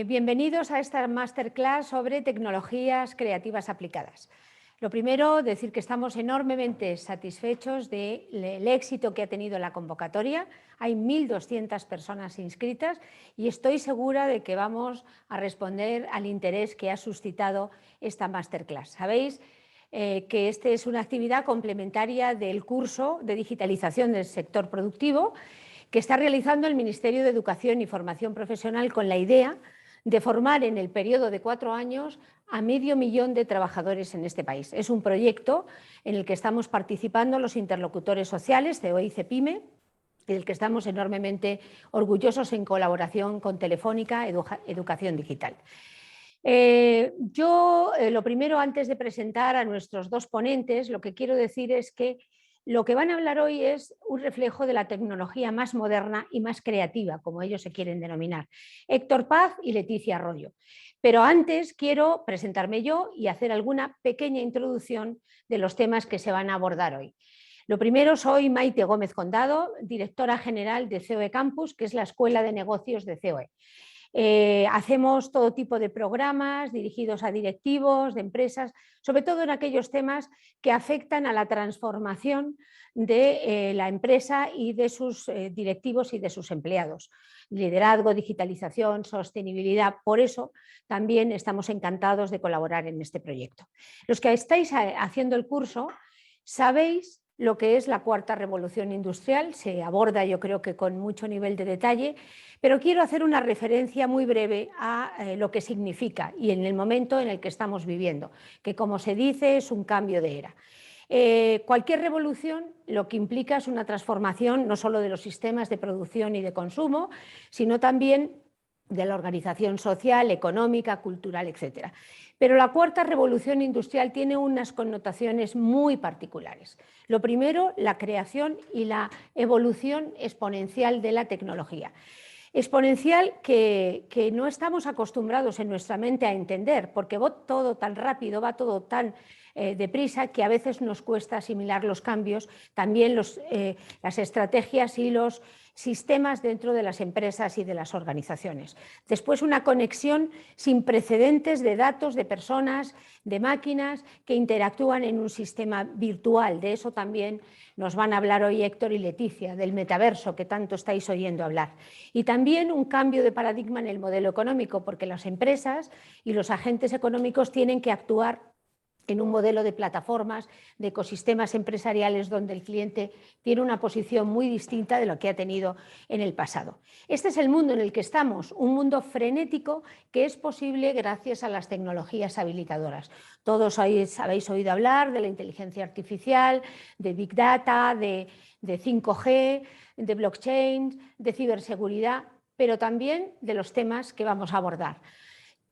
Bienvenidos a esta masterclass sobre tecnologías creativas aplicadas. Lo primero, decir que estamos enormemente satisfechos del éxito que ha tenido la convocatoria. Hay 1.200 personas inscritas y estoy segura de que vamos a responder al interés que ha suscitado esta masterclass. Sabéis que esta es una actividad complementaria del curso de digitalización del sector productivo que está realizando el Ministerio de Educación y Formación Profesional con la idea de formar en el periodo de 4 años a 500.000 de trabajadores en este país. Es un proyecto en el que estamos participando los interlocutores sociales, COE y CEPIME, y del que estamos enormemente orgullosos en colaboración con Telefónica Educación Digital. Lo primero, antes de presentar a nuestros dos ponentes, lo que quiero decir es que lo que van a hablar hoy es un reflejo de la tecnología más moderna y más creativa, como ellos se quieren denominar, Héctor Paz y Leticia Arroyo. Pero antes quiero presentarme yo y hacer alguna pequeña introducción de los temas que se van a abordar hoy. Lo primero, soy Maite Gómez Condado, directora general de COE Campus, que es la Escuela de Negocios de COE. Hacemos todo tipo de programas dirigidos a directivos de empresas, sobre todo en aquellos temas que afectan a la transformación de la empresa y de sus directivos y de sus empleados. Liderazgo, digitalización, sostenibilidad. Por eso también estamos encantados de colaborar en este proyecto. Los que estáis haciendo el curso sabéis lo que es la cuarta revolución industrial, se aborda yo creo que con mucho nivel de detalle, pero quiero hacer una referencia muy breve a lo que significa y en el momento en el que estamos viviendo, que como se dice es un cambio de era. Cualquier revolución lo que implica es una transformación no solo de los sistemas de producción y de consumo, sino también de la organización social, económica, cultural, etc. Pero la cuarta revolución industrial tiene unas connotaciones muy particulares. Lo primero, la creación y la evolución exponencial de la tecnología. Exponencial que no estamos acostumbrados en nuestra mente a entender, porque va todo tan rápido, va todo tan deprisa que a veces nos cuesta asimilar los cambios, también las estrategias y los sistemas dentro de las empresas y de las organizaciones. Después, una conexión sin precedentes de datos, de personas, de máquinas que interactúan en un sistema virtual. De eso también nos van a hablar hoy Héctor y Leticia, del metaverso que tanto estáis oyendo hablar. Y también un cambio de paradigma en el modelo económico, porque las empresas y los agentes económicos tienen que actuar en un modelo de plataformas, de ecosistemas empresariales donde el cliente tiene una posición muy distinta de lo que ha tenido en el pasado. Este es el mundo en el que estamos, un mundo frenético que es posible gracias a las tecnologías habilitadoras. Todos habéis oído hablar de la inteligencia artificial, de Big Data, de 5G, de blockchain, de ciberseguridad, pero también de los temas que vamos a abordar.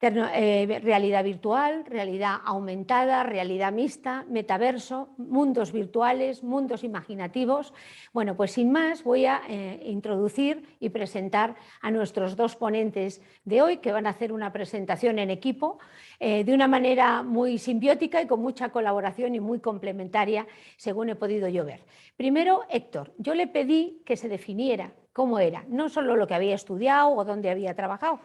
Realidad virtual, realidad aumentada, realidad mixta, metaverso, mundos virtuales, mundos imaginativos. Bueno, pues sin más voy a introducir y presentar a nuestros dos ponentes de hoy, que van a hacer una presentación en equipo de una manera muy simbiótica y con mucha colaboración y muy complementaria, según he podido yo ver. Primero, Héctor, yo le pedí que se definiera cómo era, no solo lo que había estudiado o dónde había trabajado,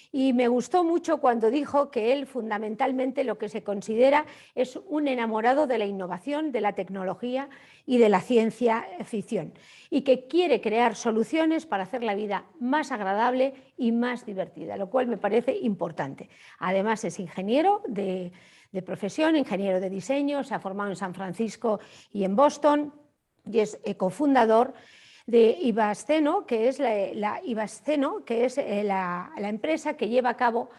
y me gustó mucho cuando dijo que él fundamentalmente lo que se considera es un enamorado de la innovación, de la tecnología y de la ciencia ficción y que quiere crear soluciones para hacer la vida más agradable y más divertida, lo cual me parece importante. Además es ingeniero de profesión, ingeniero de diseño, se ha formado en San Francisco y en Boston y es cofundador de Ibasceno, que es la empresa que lleva a cabo,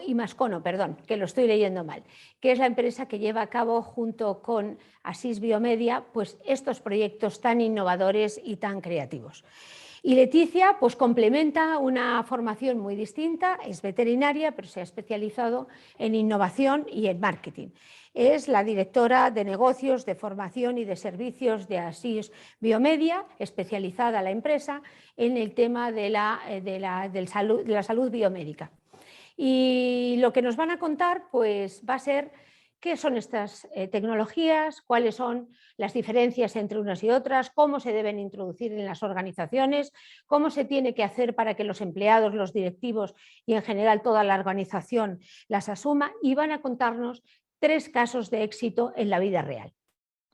Imascono, perdón, que lo estoy leyendo mal, que es la empresa que lleva a cabo junto con Asís Biomedia pues estos proyectos tan innovadores y tan creativos. Y Leticia pues complementa una formación muy distinta, es veterinaria, pero se ha especializado en innovación y en marketing. Es la directora de negocios, de formación y de servicios de Asís Biomedia, especializada la empresa en el tema de la salud biomédica. Y lo que nos van a contar pues va a ser qué son estas tecnologías, cuáles son las diferencias entre unas y otras, cómo se deben introducir en las organizaciones, cómo se tiene que hacer para que los empleados, los directivos y en general toda la organización las asuma, y van a contarnos 3 casos de éxito en la vida real.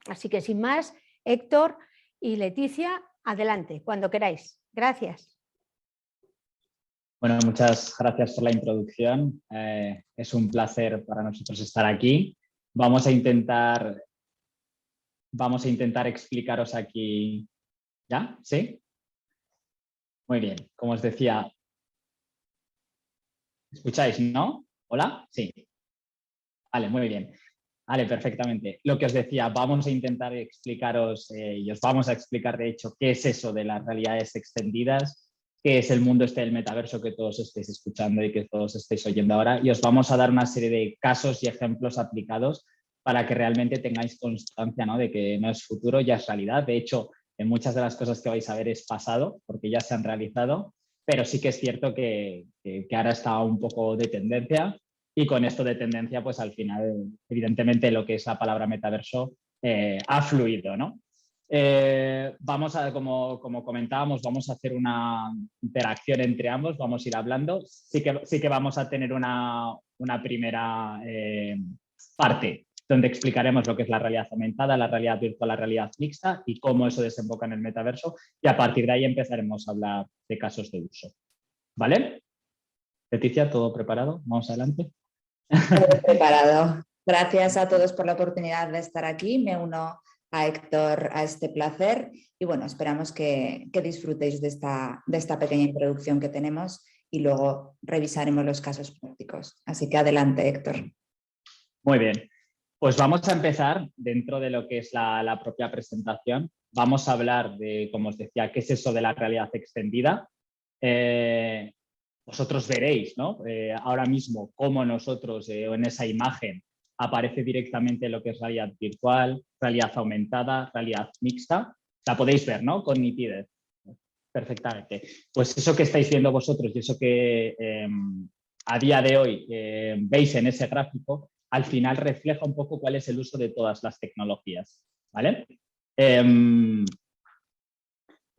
Así que sin más, Héctor y Leticia, adelante, cuando queráis. Gracias. Bueno, muchas gracias por la introducción. Es un placer para nosotros estar aquí. Vamos a intentar explicaros aquí. ¿Ya? ¿Sí? Muy bien. Como os decía, ¿escucháis, no? ¿Hola? Sí. Vale, muy bien. Vale, perfectamente. Lo que os decía, vamos a intentar explicaros y os vamos a explicar, de hecho, qué es eso de las realidades extendidas, qué es el mundo este del metaverso que todos estáis escuchando y que todos estáis oyendo ahora, y os vamos a dar una serie de casos y ejemplos aplicados para que realmente tengáis constancia, ¿no?, de que no es futuro, ya es realidad. De hecho, en muchas de las cosas que vais a ver es pasado, porque ya se han realizado, pero sí que es cierto que ahora está un poco de tendencia. Y con esto de tendencia, pues al final, evidentemente, lo que es la palabra metaverso ha fluido, ¿no? Vamos a, como comentábamos, vamos a hacer una interacción entre ambos, vamos a ir hablando. Sí que vamos a tener una primera parte donde explicaremos lo que es la realidad aumentada, la realidad virtual, la realidad mixta y cómo eso desemboca en el metaverso. Y a partir de ahí empezaremos a hablar de casos de uso. ¿Vale? Leticia, ¿todo preparado? Vamos adelante. Todo preparado. Gracias a todos por la oportunidad de estar aquí. Me uno a Héctor a este placer y bueno, esperamos que disfrutéis de esta pequeña introducción que tenemos y luego revisaremos los casos prácticos. Así que adelante, Héctor. Muy bien. Pues vamos a empezar dentro de lo que es la propia presentación. Vamos a hablar de, como os decía, qué es eso de la realidad extendida. Vosotros veréis, ¿no?, ahora mismo cómo nosotros en esa imagen aparece directamente lo que es realidad virtual, realidad aumentada, realidad mixta. La podéis ver, ¿no?, con nitidez. Perfectamente. Pues eso que estáis viendo vosotros y eso que a día de hoy veis en ese gráfico, al final refleja un poco cuál es el uso de todas las tecnologías, ¿vale? En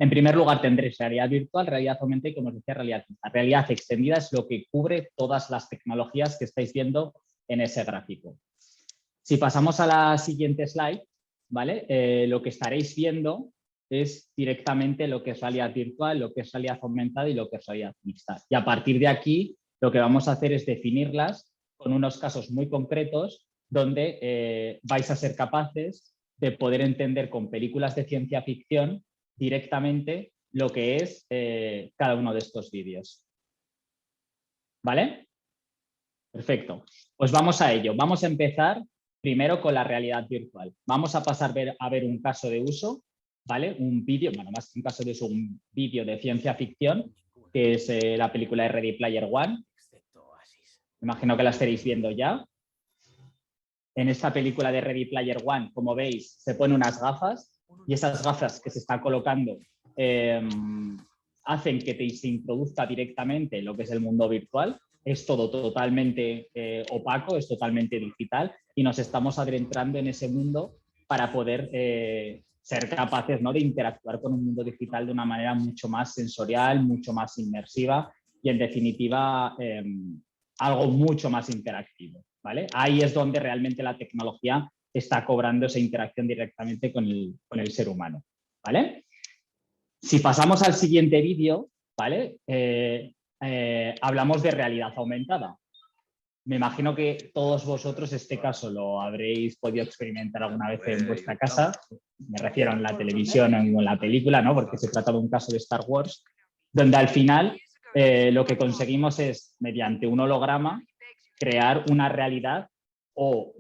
primer lugar tendréis realidad virtual, realidad aumentada y, como os decía, realidad mixta. Realidad extendida es lo que cubre todas las tecnologías que estáis viendo en ese gráfico. Si pasamos a la siguiente slide, ¿vale? Lo que estaréis viendo es directamente lo que es realidad virtual, lo que es realidad aumentada y lo que es realidad mixta. Y a partir de aquí lo que vamos a hacer es definirlas con unos casos muy concretos donde vais a ser capaces de poder entender con películas de ciencia ficción directamente lo que es cada uno de estos vídeos. ¿Vale? Perfecto. Pues vamos a ello. Vamos a empezar primero con la realidad virtual. Vamos a pasar a ver un caso de uso, ¿vale? Un vídeo, bueno, más que un caso de uso, un vídeo de ciencia ficción, que es la película de Ready Player One. Imagino que la estaréis viendo ya. En esta película de Ready Player One, como veis, se ponen unas gafas y esas gafas que se están colocando hacen que se introduzca directamente lo que es el mundo virtual. Es todo totalmente opaco, es totalmente digital y nos estamos adentrando en ese mundo para poder ser capaces, ¿no?, de interactuar con un mundo digital de una manera mucho más sensorial, mucho más inmersiva y, en definitiva, algo mucho más interactivo, ¿vale? Ahí es donde realmente la tecnología está cobrando esa interacción directamente con el ser humano, ¿vale? Si pasamos al siguiente vídeo, ¿vale? Hablamos de realidad aumentada. Me imagino que todos vosotros este caso lo habréis podido experimentar alguna vez en vuestra casa. Me refiero en la televisión o en la película, ¿no?, porque se trata de un caso de Star Wars, donde al final lo que conseguimos es, mediante un holograma, crear una realidad o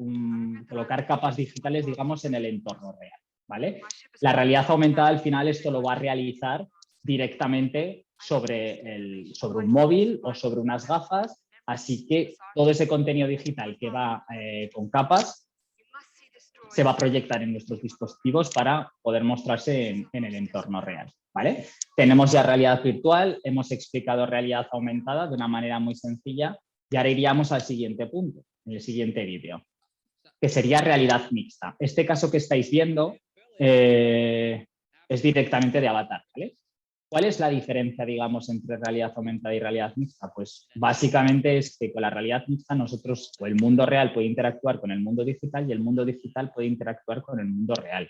colocar capas digitales, digamos, en el entorno real, ¿vale? La realidad aumentada al final esto lo va a realizar directamente sobre un móvil o sobre unas gafas, así que todo ese contenido digital que va con capas se va a proyectar en nuestros dispositivos para poder mostrarse en el entorno real, ¿vale? Tenemos ya realidad virtual, hemos explicado realidad aumentada de una manera muy sencilla y ahora iríamos al siguiente punto, en el siguiente vídeo. que sería realidad mixta. Este caso que estáis viendo es directamente de avatar, ¿vale? ¿Cuál es la diferencia, digamos, entre realidad aumentada y realidad mixta? Pues básicamente es que con la realidad mixta nosotros, o el mundo real puede interactuar con el mundo digital y el mundo digital puede interactuar con el mundo real.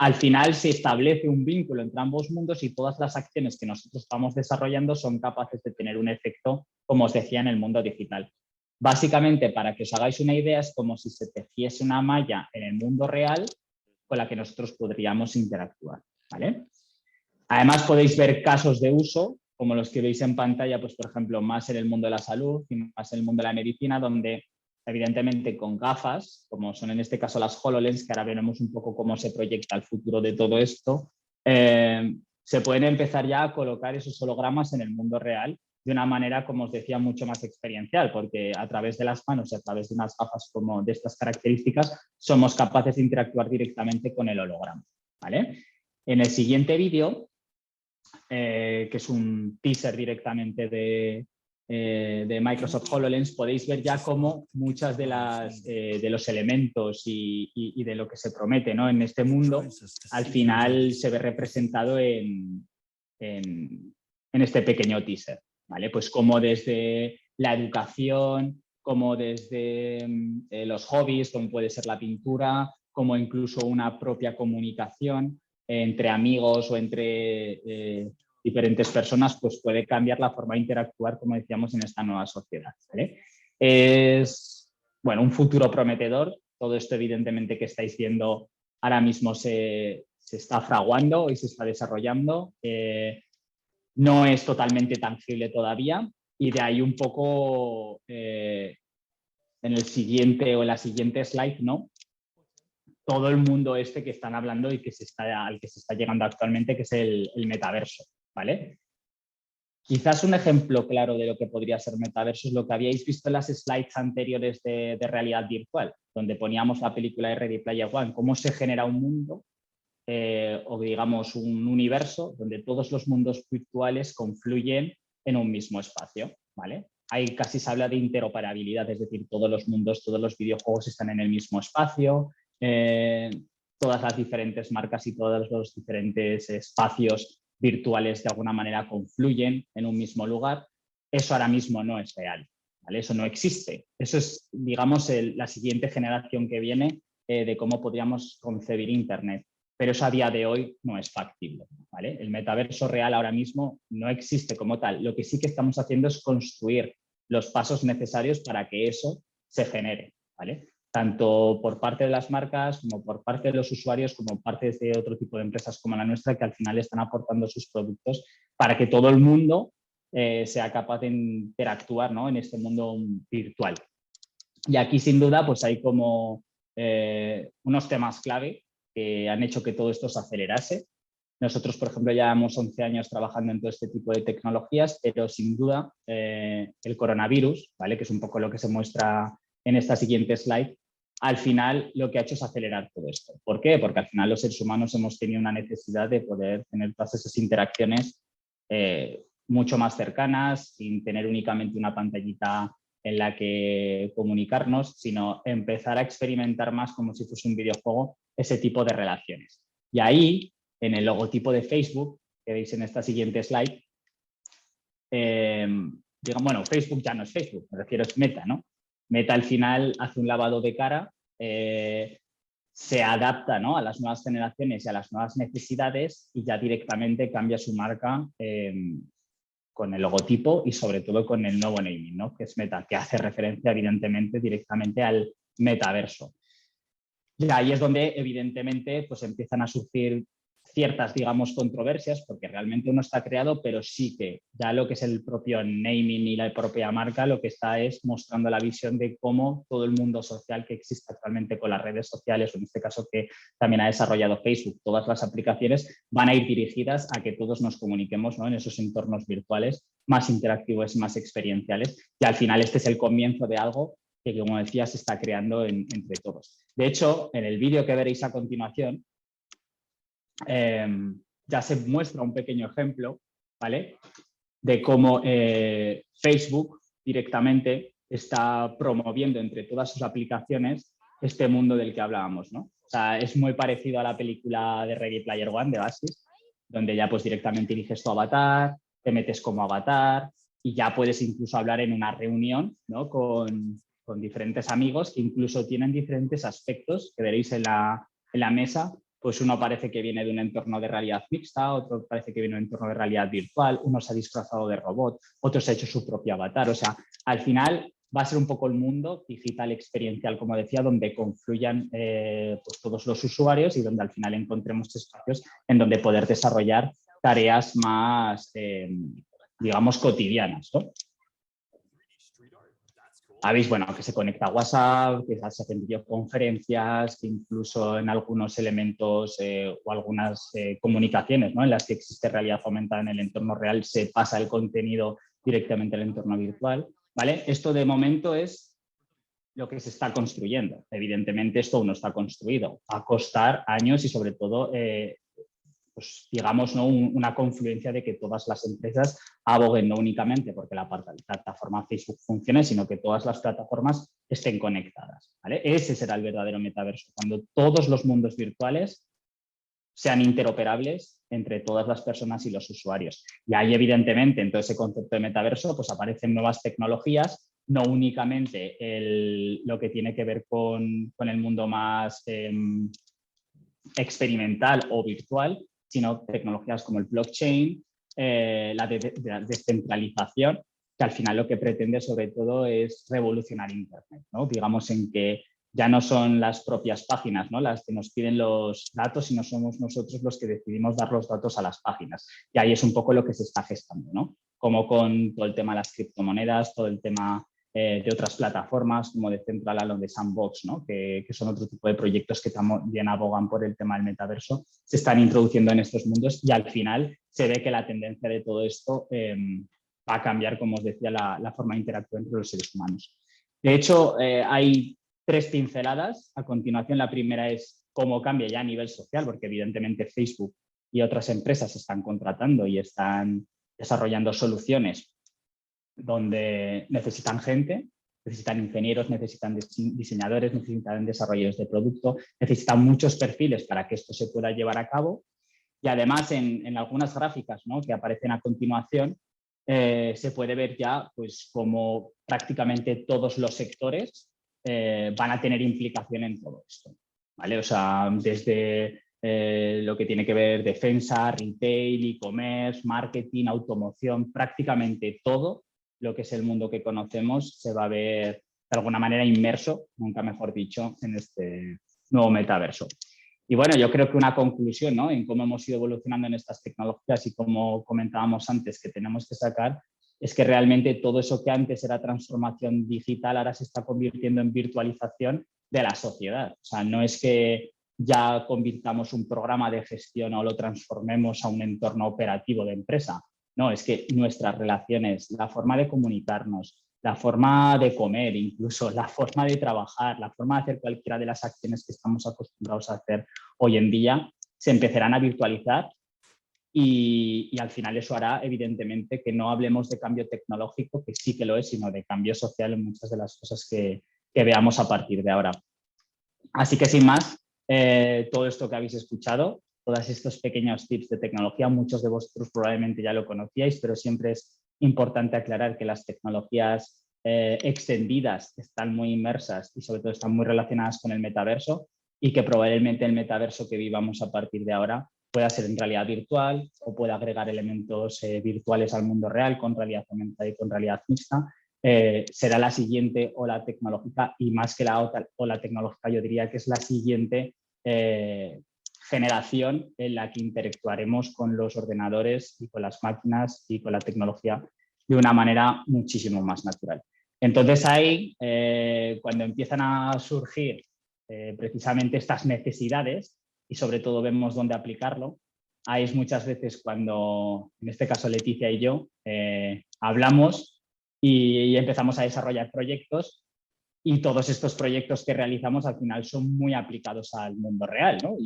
Al final se establece un vínculo entre ambos mundos y todas las acciones que nosotros estamos desarrollando son capaces de tener un efecto, como os decía, en el mundo digital. Básicamente, para que os hagáis una idea, es como si se tejiese una malla en el mundo real con la que nosotros podríamos interactuar, ¿vale? Además, podéis ver casos de uso, como los que veis en pantalla, pues por ejemplo, más en el mundo de la salud y más en el mundo de la medicina, donde evidentemente con gafas, como son en este caso las HoloLens, que ahora veremos un poco cómo se proyecta el futuro de todo esto, se pueden empezar ya a colocar esos hologramas en el mundo real de una manera, como os decía, mucho más experiencial, porque a través de las manos y a través de unas gafas como de estas características, somos capaces de interactuar directamente con el holograma, ¿vale? En el siguiente vídeo, que es un teaser directamente de Microsoft HoloLens, podéis ver ya cómo muchas de los elementos y de lo que se promete, ¿no?, en este mundo, al final se ve representado en este pequeño teaser, ¿vale? Pues como desde la educación, como desde los hobbies, como puede ser la pintura, como incluso una propia comunicación entre amigos o entre diferentes personas, pues puede cambiar la forma de interactuar, como decíamos, en esta nueva sociedad, ¿vale? Es, bueno, un futuro prometedor. Todo esto, evidentemente, que estáis viendo ahora mismo se está fraguando y se está desarrollando. No es totalmente tangible todavía y de ahí un poco en el siguiente o en la siguiente slide, ¿no?, todo el mundo este que están hablando y al que se está llegando actualmente, que es el metaverso, ¿vale? Quizás un ejemplo claro de lo que podría ser metaverso es lo que habíais visto en las slides anteriores de realidad virtual, donde poníamos la película de Ready Player One, cómo se genera un mundo o digamos un universo donde todos los mundos virtuales confluyen en un mismo espacio, ¿vale? Ahí casi se habla de interoperabilidad, es decir, todos los mundos, todos los videojuegos están en el mismo espacio, todas las diferentes marcas y todos los diferentes espacios virtuales de alguna manera confluyen en un mismo lugar. Eso ahora mismo no es real, ¿vale? Eso no existe. Eso es, digamos, la siguiente generación que viene de cómo podríamos concebir Internet. Pero eso a día de hoy no es factible, ¿vale? El metaverso real ahora mismo no existe como tal. Lo que sí que estamos haciendo es construir los pasos necesarios para que eso se genere, ¿vale? Tanto por parte de las marcas, como por parte de los usuarios, como parte de otro tipo de empresas como la nuestra, que al final están aportando sus productos para que todo el mundo sea capaz de interactuar, ¿no?, en este mundo virtual. Y aquí, sin duda, pues hay como unos temas clave que han hecho que todo esto se acelerase. Nosotros, por ejemplo, ya llevamos 11 años trabajando en todo este tipo de tecnologías, pero sin duda el coronavirus, ¿vale?, que es un poco lo que se muestra en esta siguiente slide, al final lo que ha hecho es acelerar todo esto. ¿Por qué? Porque al final los seres humanos hemos tenido una necesidad de poder tener todas esas interacciones mucho más cercanas, sin tener únicamente una pantallita en la que comunicarnos, sino empezar a experimentar más como si fuese un videojuego ese tipo de relaciones. Y ahí, en el logotipo de Facebook, que veis en esta siguiente slide, digamos, bueno, Facebook ya no es Facebook, me refiero es Meta, ¿no? Meta al final hace un lavado de cara, se adapta, ¿no?, a las nuevas generaciones y a las nuevas necesidades y ya directamente cambia su marca con el logotipo y sobre todo con el nuevo naming, ¿no?, que es Meta, que hace referencia evidentemente directamente al metaverso. Y ahí es donde evidentemente pues empiezan a surgir ciertas, digamos, controversias, porque realmente uno está creado, pero sí que ya lo que es el propio naming y la propia marca lo que está es mostrando la visión de cómo todo el mundo social que existe actualmente con las redes sociales, o en este caso que también ha desarrollado Facebook, todas las aplicaciones van a ir dirigidas a que todos nos comuniquemos, ¿no?, en esos entornos virtuales más interactivos, más experienciales, y al final este es el comienzo de algo que, como decía, se está creando entre todos. De hecho, en el vídeo que veréis a continuación, ya se muestra un pequeño ejemplo, ¿vale?, de cómo Facebook directamente está promoviendo entre todas sus aplicaciones este mundo del que hablábamos, ¿no? O sea, es muy parecido a la película de Ready Player One de Oasis, donde ya pues directamente eliges tu avatar, te metes como avatar y ya puedes incluso hablar en una reunión, ¿no? con diferentes amigos que incluso tienen diferentes aspectos que veréis en la mesa. Pues uno parece que viene de un entorno de realidad mixta, otro parece que viene de un entorno de realidad virtual, uno se ha disfrazado de robot, otro se ha hecho su propio avatar. O sea, al final va a ser un poco el mundo digital experiencial, como decía, donde confluyan pues todos los usuarios y donde al final encontremos espacios en donde poder desarrollar tareas más, digamos, cotidianas, ¿no? Habéis, bueno, que se conecta a WhatsApp, que se hacen videoconferencias, que incluso en algunos elementos o algunas comunicaciones, ¿no? En las que existe realidad aumentada en el entorno real, se pasa el contenido directamente al entorno virtual, ¿vale? Esto de momento es lo que se está construyendo. Evidentemente esto aún no está construido. Va a costar años y sobre todo pues, digamos, ¿no? Una confluencia de que todas las empresas aboguen no únicamente porque la plataforma Facebook funcione, sino que todas las plataformas estén conectadas, ¿vale? Ese será el verdadero metaverso, cuando todos los mundos virtuales sean interoperables entre todas las personas y los usuarios. Y ahí, evidentemente, en todo ese concepto de metaverso, pues aparecen nuevas tecnologías, no únicamente lo que tiene que ver con el mundo más experimental o virtual, sino tecnologías como el blockchain, la descentralización, que al final lo que pretende sobre todo es revolucionar Internet, ¿no? Digamos en que ya no son las propias páginas, ¿no? Las que nos piden los datos, sino somos nosotros los que decidimos dar los datos a las páginas. Y ahí es un poco lo que se está gestando, ¿no? Como con todo el tema de las criptomonedas, todo el tema de otras plataformas como de Decentraland o de Sandbox, ¿no? que son otro tipo de proyectos que también abogan por el tema del metaverso, se están introduciendo en estos mundos y al final se ve que la tendencia de todo esto va a cambiar, como os decía, la forma de interactuar entre los seres humanos. De hecho, hay 3 pinceladas. A continuación, la primera es cómo cambia ya a nivel social, porque evidentemente Facebook y otras empresas están contratando y están desarrollando soluciones donde necesitan gente, necesitan ingenieros, necesitan diseñadores, necesitan desarrolladores de producto, necesitan muchos perfiles para que esto se pueda llevar a cabo. Y además en algunas gráficas, ¿no? que aparecen a continuación, se puede ver ya pues, como prácticamente todos los sectores van a tener implicación en todo esto, ¿vale? O sea, desde lo que tiene que ver defensa, retail, e-commerce, marketing, automoción, prácticamente todo lo que es el mundo que conocemos se va a ver de alguna manera inmerso, nunca mejor dicho, en este nuevo metaverso. Y bueno, yo creo que una conclusión, ¿no? en cómo hemos ido evolucionando en estas tecnologías y como comentábamos antes que tenemos que sacar, es que realmente todo eso que antes era transformación digital ahora se está convirtiendo en virtualización de la sociedad. O sea, no es que ya convirtamos un programa de gestión o lo transformemos a un entorno operativo de empresa. No, es que nuestras relaciones, la forma de comunicarnos, la forma de comer, incluso la forma de trabajar, la forma de hacer cualquiera de las acciones que estamos acostumbrados a hacer hoy en día, se empezarán a virtualizar y al final eso hará, evidentemente, que no hablemos de cambio tecnológico, que sí que lo es, sino de cambio social en muchas de las cosas que veamos a partir de ahora. Así que, sin más, todo esto que habéis escuchado, todos estos pequeños tips de tecnología, muchos de vosotros probablemente ya lo conocíais, pero siempre es importante aclarar que las tecnologías extendidas están muy inmersas y sobre todo están muy relacionadas con el metaverso y que probablemente el metaverso que vivamos a partir de ahora pueda ser en realidad virtual o pueda agregar elementos virtuales al mundo real con realidad aumentada y con realidad mixta. Será la siguiente ola tecnológica y más que la ola tecnológica yo diría que es la siguiente generación en la que interactuaremos con los ordenadores y con las máquinas y con la tecnología de una manera muchísimo más natural. Entonces ahí, cuando empiezan a surgir precisamente estas necesidades y sobre todo vemos dónde aplicarlo, ahí es muchas veces cuando, en este caso Leticia y yo, hablamos y empezamos a desarrollar proyectos y todos estos proyectos que realizamos al final son muy aplicados al mundo real, ¿no?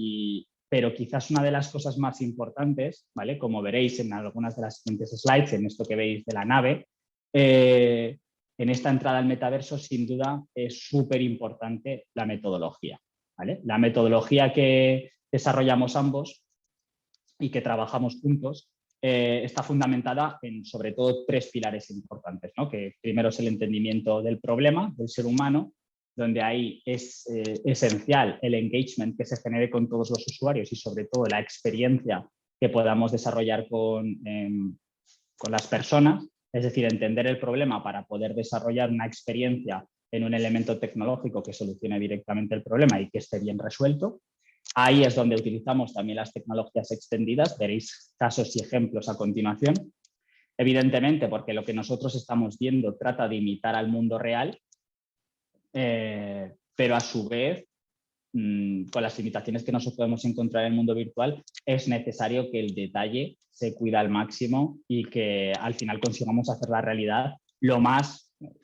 Pero quizás una de las cosas más importantes, ¿vale? Como veréis en algunas de las siguientes slides, en esto que veis de la nave, en esta entrada al metaverso, sin duda, es súper importante la metodología, ¿vale? La metodología que desarrollamos ambos y que trabajamos juntos está fundamentada en, sobre todo, 3 pilares importantes, ¿no? Que primero es el entendimiento del problema del ser humano, donde ahí es esencial el engagement que se genere con todos los usuarios y, sobre todo, la experiencia que podamos desarrollar con las personas, es decir, entender el problema para poder desarrollar una experiencia en un elemento tecnológico que solucione directamente el problema y que esté bien resuelto. Ahí es donde utilizamos también las tecnologías extendidas, veréis casos y ejemplos a continuación. Evidentemente, porque lo que nosotros estamos viendo trata de imitar al mundo real, pero a su vez, con las limitaciones que nosotros podemos encontrar en el mundo virtual, es necesario que el detalle se cuida al máximo y que al final consigamos hacer la realidad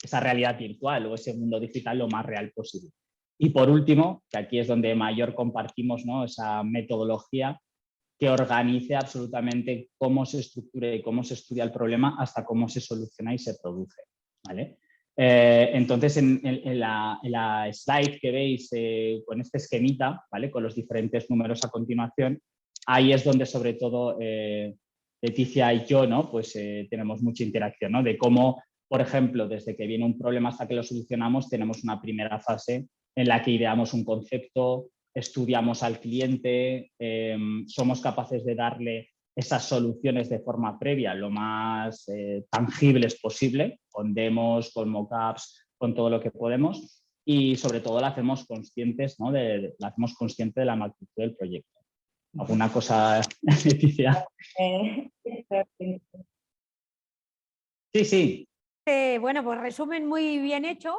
esa realidad virtual o ese mundo digital lo más real posible. Y por último, que aquí es donde mayor compartimos, ¿no?, esa metodología que organice absolutamente cómo se estructura y cómo se estudia el problema hasta cómo se soluciona y se produce, ¿vale? Entonces, en la slide que veis con este esquemita, ¿vale?, con los diferentes números a continuación, ahí es donde sobre todo Leticia y yo, ¿no?, pues tenemos mucha interacción, ¿no?, de cómo, por ejemplo, desde que viene un problema hasta que lo solucionamos, tenemos una primera fase en la que ideamos un concepto, estudiamos al cliente, somos capaces de darle esas soluciones de forma previa, lo más tangibles posible, con demos, con mockups, con todo lo que podemos, y sobre todo la hacemos conscientes, ¿no?, la hacemos consciente de la magnitud del proyecto. ¿Alguna cosa, Leticia? Sí, sí. Bueno, pues resumen muy bien hecho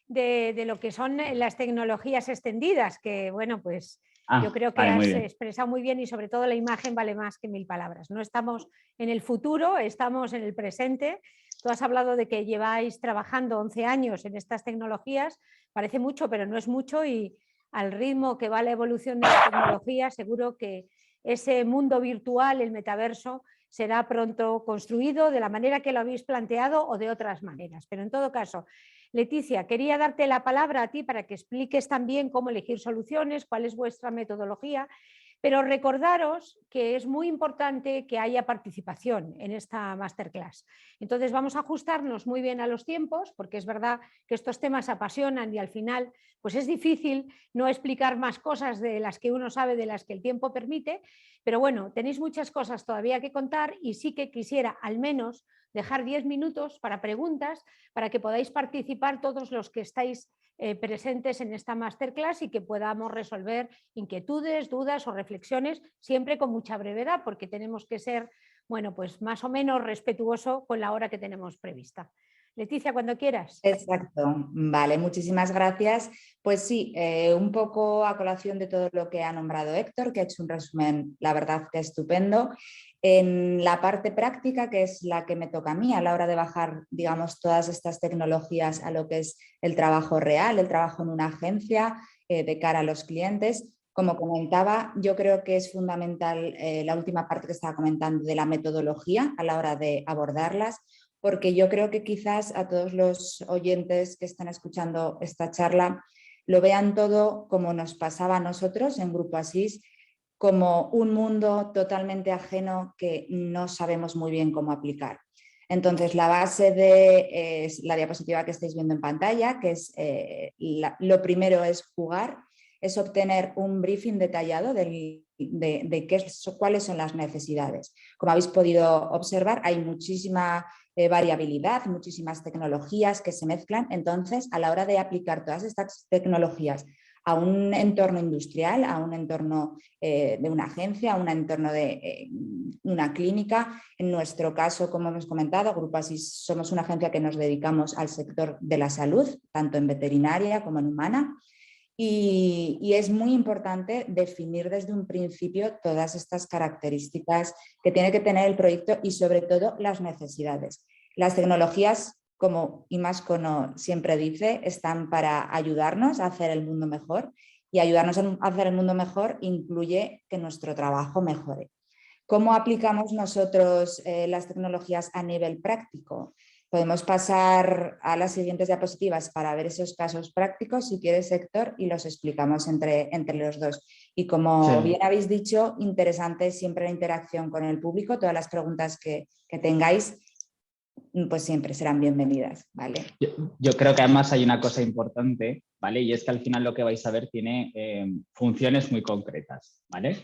de lo que son las tecnologías extendidas, que bueno, pues yo creo que has expresado muy bien y sobre todo la imagen vale más que 1000 palabras. No estamos en el futuro, estamos en el presente. Tú has hablado de que lleváis trabajando 11 años en estas tecnologías, parece mucho, pero no es mucho, y al ritmo que va la evolución de la tecnología, seguro que ese mundo virtual, el metaverso, será pronto construido de la manera que lo habéis planteado o de otras maneras. Pero en todo caso, Leticia, quería darte la palabra a ti para que expliques también cómo elegir soluciones, cuál es vuestra metodología, pero recordaros que es muy importante que haya participación en esta masterclass. Entonces vamos a ajustarnos muy bien a los tiempos, porque es verdad que estos temas apasionan y al final pues es difícil no explicar más cosas de las que uno sabe, de las que el tiempo permite, pero bueno, tenéis muchas cosas todavía que contar y sí que quisiera al menos dejar 10 minutos para preguntas, para que podáis participar todos los que estáis presentes en esta masterclass y que podamos resolver inquietudes, dudas o reflexiones, siempre con mucha brevedad, porque tenemos que ser, bueno, pues más o menos respetuoso con la hora que tenemos prevista. Leticia, cuando quieras. Exacto, vale, muchísimas gracias. Pues sí, un poco a colación de todo lo que ha nombrado Héctor, que ha hecho un resumen, la verdad que estupendo. En la parte práctica, que es la que me toca a mí a la hora de bajar, digamos, todas estas tecnologías a lo que es el trabajo real, el trabajo en una agencia de cara a los clientes, como comentaba, yo creo que es fundamental la última parte que estaba comentando de la metodología a la hora de abordarlas, porque yo creo que quizás a todos los oyentes que están escuchando esta charla lo vean todo como nos pasaba a nosotros en Grupo Asís, como un mundo totalmente ajeno que no sabemos muy bien cómo aplicar. Entonces, la base de la diapositiva que estáis viendo en pantalla, que es lo primero es jugar, es obtener un briefing detallado de cuáles son las necesidades. Como habéis podido observar, hay muchísima variabilidad, muchísimas tecnologías que se mezclan. Entonces, a la hora de aplicar todas estas tecnologías a un entorno industrial, a un entorno de una agencia, a un entorno de una clínica. En nuestro caso, como hemos comentado, Grupo Asís somos una agencia que nos dedicamos al sector de la salud, tanto en veterinaria como en humana. Y es muy importante definir desde un principio todas estas características que tiene que tener el proyecto y sobre todo las necesidades. Las tecnologías, como Imascono siempre dice, están para ayudarnos a hacer el mundo mejor, y ayudarnos a hacer el mundo mejor incluye que nuestro trabajo mejore. ¿Cómo aplicamos nosotros las tecnologías a nivel práctico? Podemos pasar a las siguientes diapositivas para ver esos casos prácticos, si quieres, Héctor, y los explicamos entre los dos. Y como bien habéis dicho, interesante siempre la interacción con el público. Todas las preguntas que tengáis, pues siempre serán bienvenidas, ¿vale? Yo creo que además hay una cosa importante, ¿vale? Y es que al final lo que vais a ver tiene funciones muy concretas, ¿vale?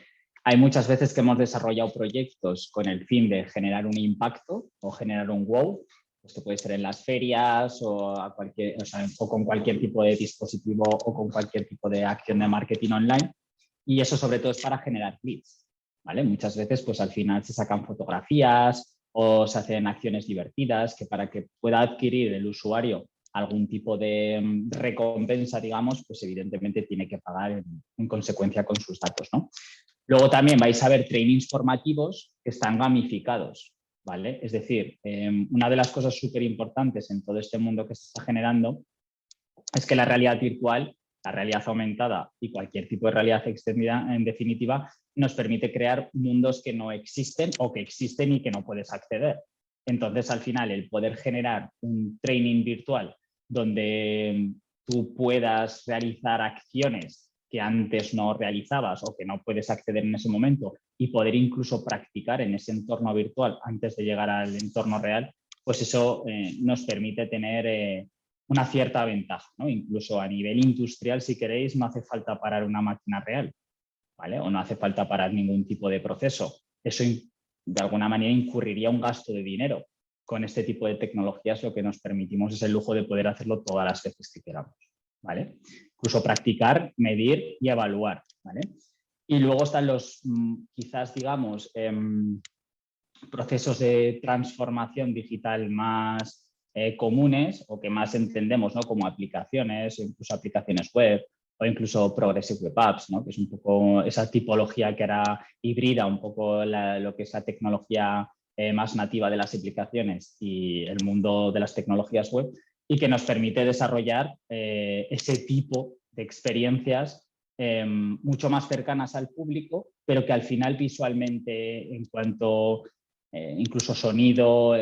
Hay muchas veces que hemos desarrollado proyectos con el fin de generar un impacto o generar un wow. Esto puede ser en las ferias o con cualquier tipo de dispositivo o con cualquier tipo de acción de marketing online. Y eso sobre todo es para generar leads, ¿vale? Muchas veces pues al final se sacan fotografías o se hacen acciones divertidas que para que pueda adquirir el usuario algún tipo de recompensa, digamos, pues evidentemente tiene que pagar en consecuencia con sus datos, ¿no? Luego también vais a ver trainings formativos que están gamificados, ¿vale? Es decir, una de las cosas súper importantes en todo este mundo que se está generando es que la realidad virtual, la realidad aumentada y cualquier tipo de realidad extendida, en definitiva, nos permite crear mundos que no existen o que existen y que no puedes acceder. Entonces, al final, el poder generar un training virtual donde tú puedas realizar acciones que antes no realizabas o que no puedes acceder en ese momento y poder incluso practicar en ese entorno virtual antes de llegar al entorno real, pues eso nos permite tener una cierta ventaja, ¿no? Incluso a nivel industrial, si queréis, no hace falta parar una máquina real, ¿vale? O no hace falta parar ningún tipo de proceso. Eso de alguna manera incurriría un gasto de dinero. Con este tipo de tecnologías lo que nos permitimos es el lujo de poder hacerlo todas las veces que queramos, ¿vale? Incluso practicar, medir y evaluar, ¿vale? Y luego están los, quizás, digamos, procesos de transformación digital más comunes o que más entendemos, ¿no? Como aplicaciones, incluso aplicaciones web o incluso Progressive Web Apps, ¿no? Que es un poco esa tipología que era híbrida, un poco lo que es la tecnología más nativa de las aplicaciones y el mundo de las tecnologías web, y que nos permite desarrollar ese tipo de experiencias mucho más cercanas al público, pero que al final visualmente, en cuanto incluso sonido,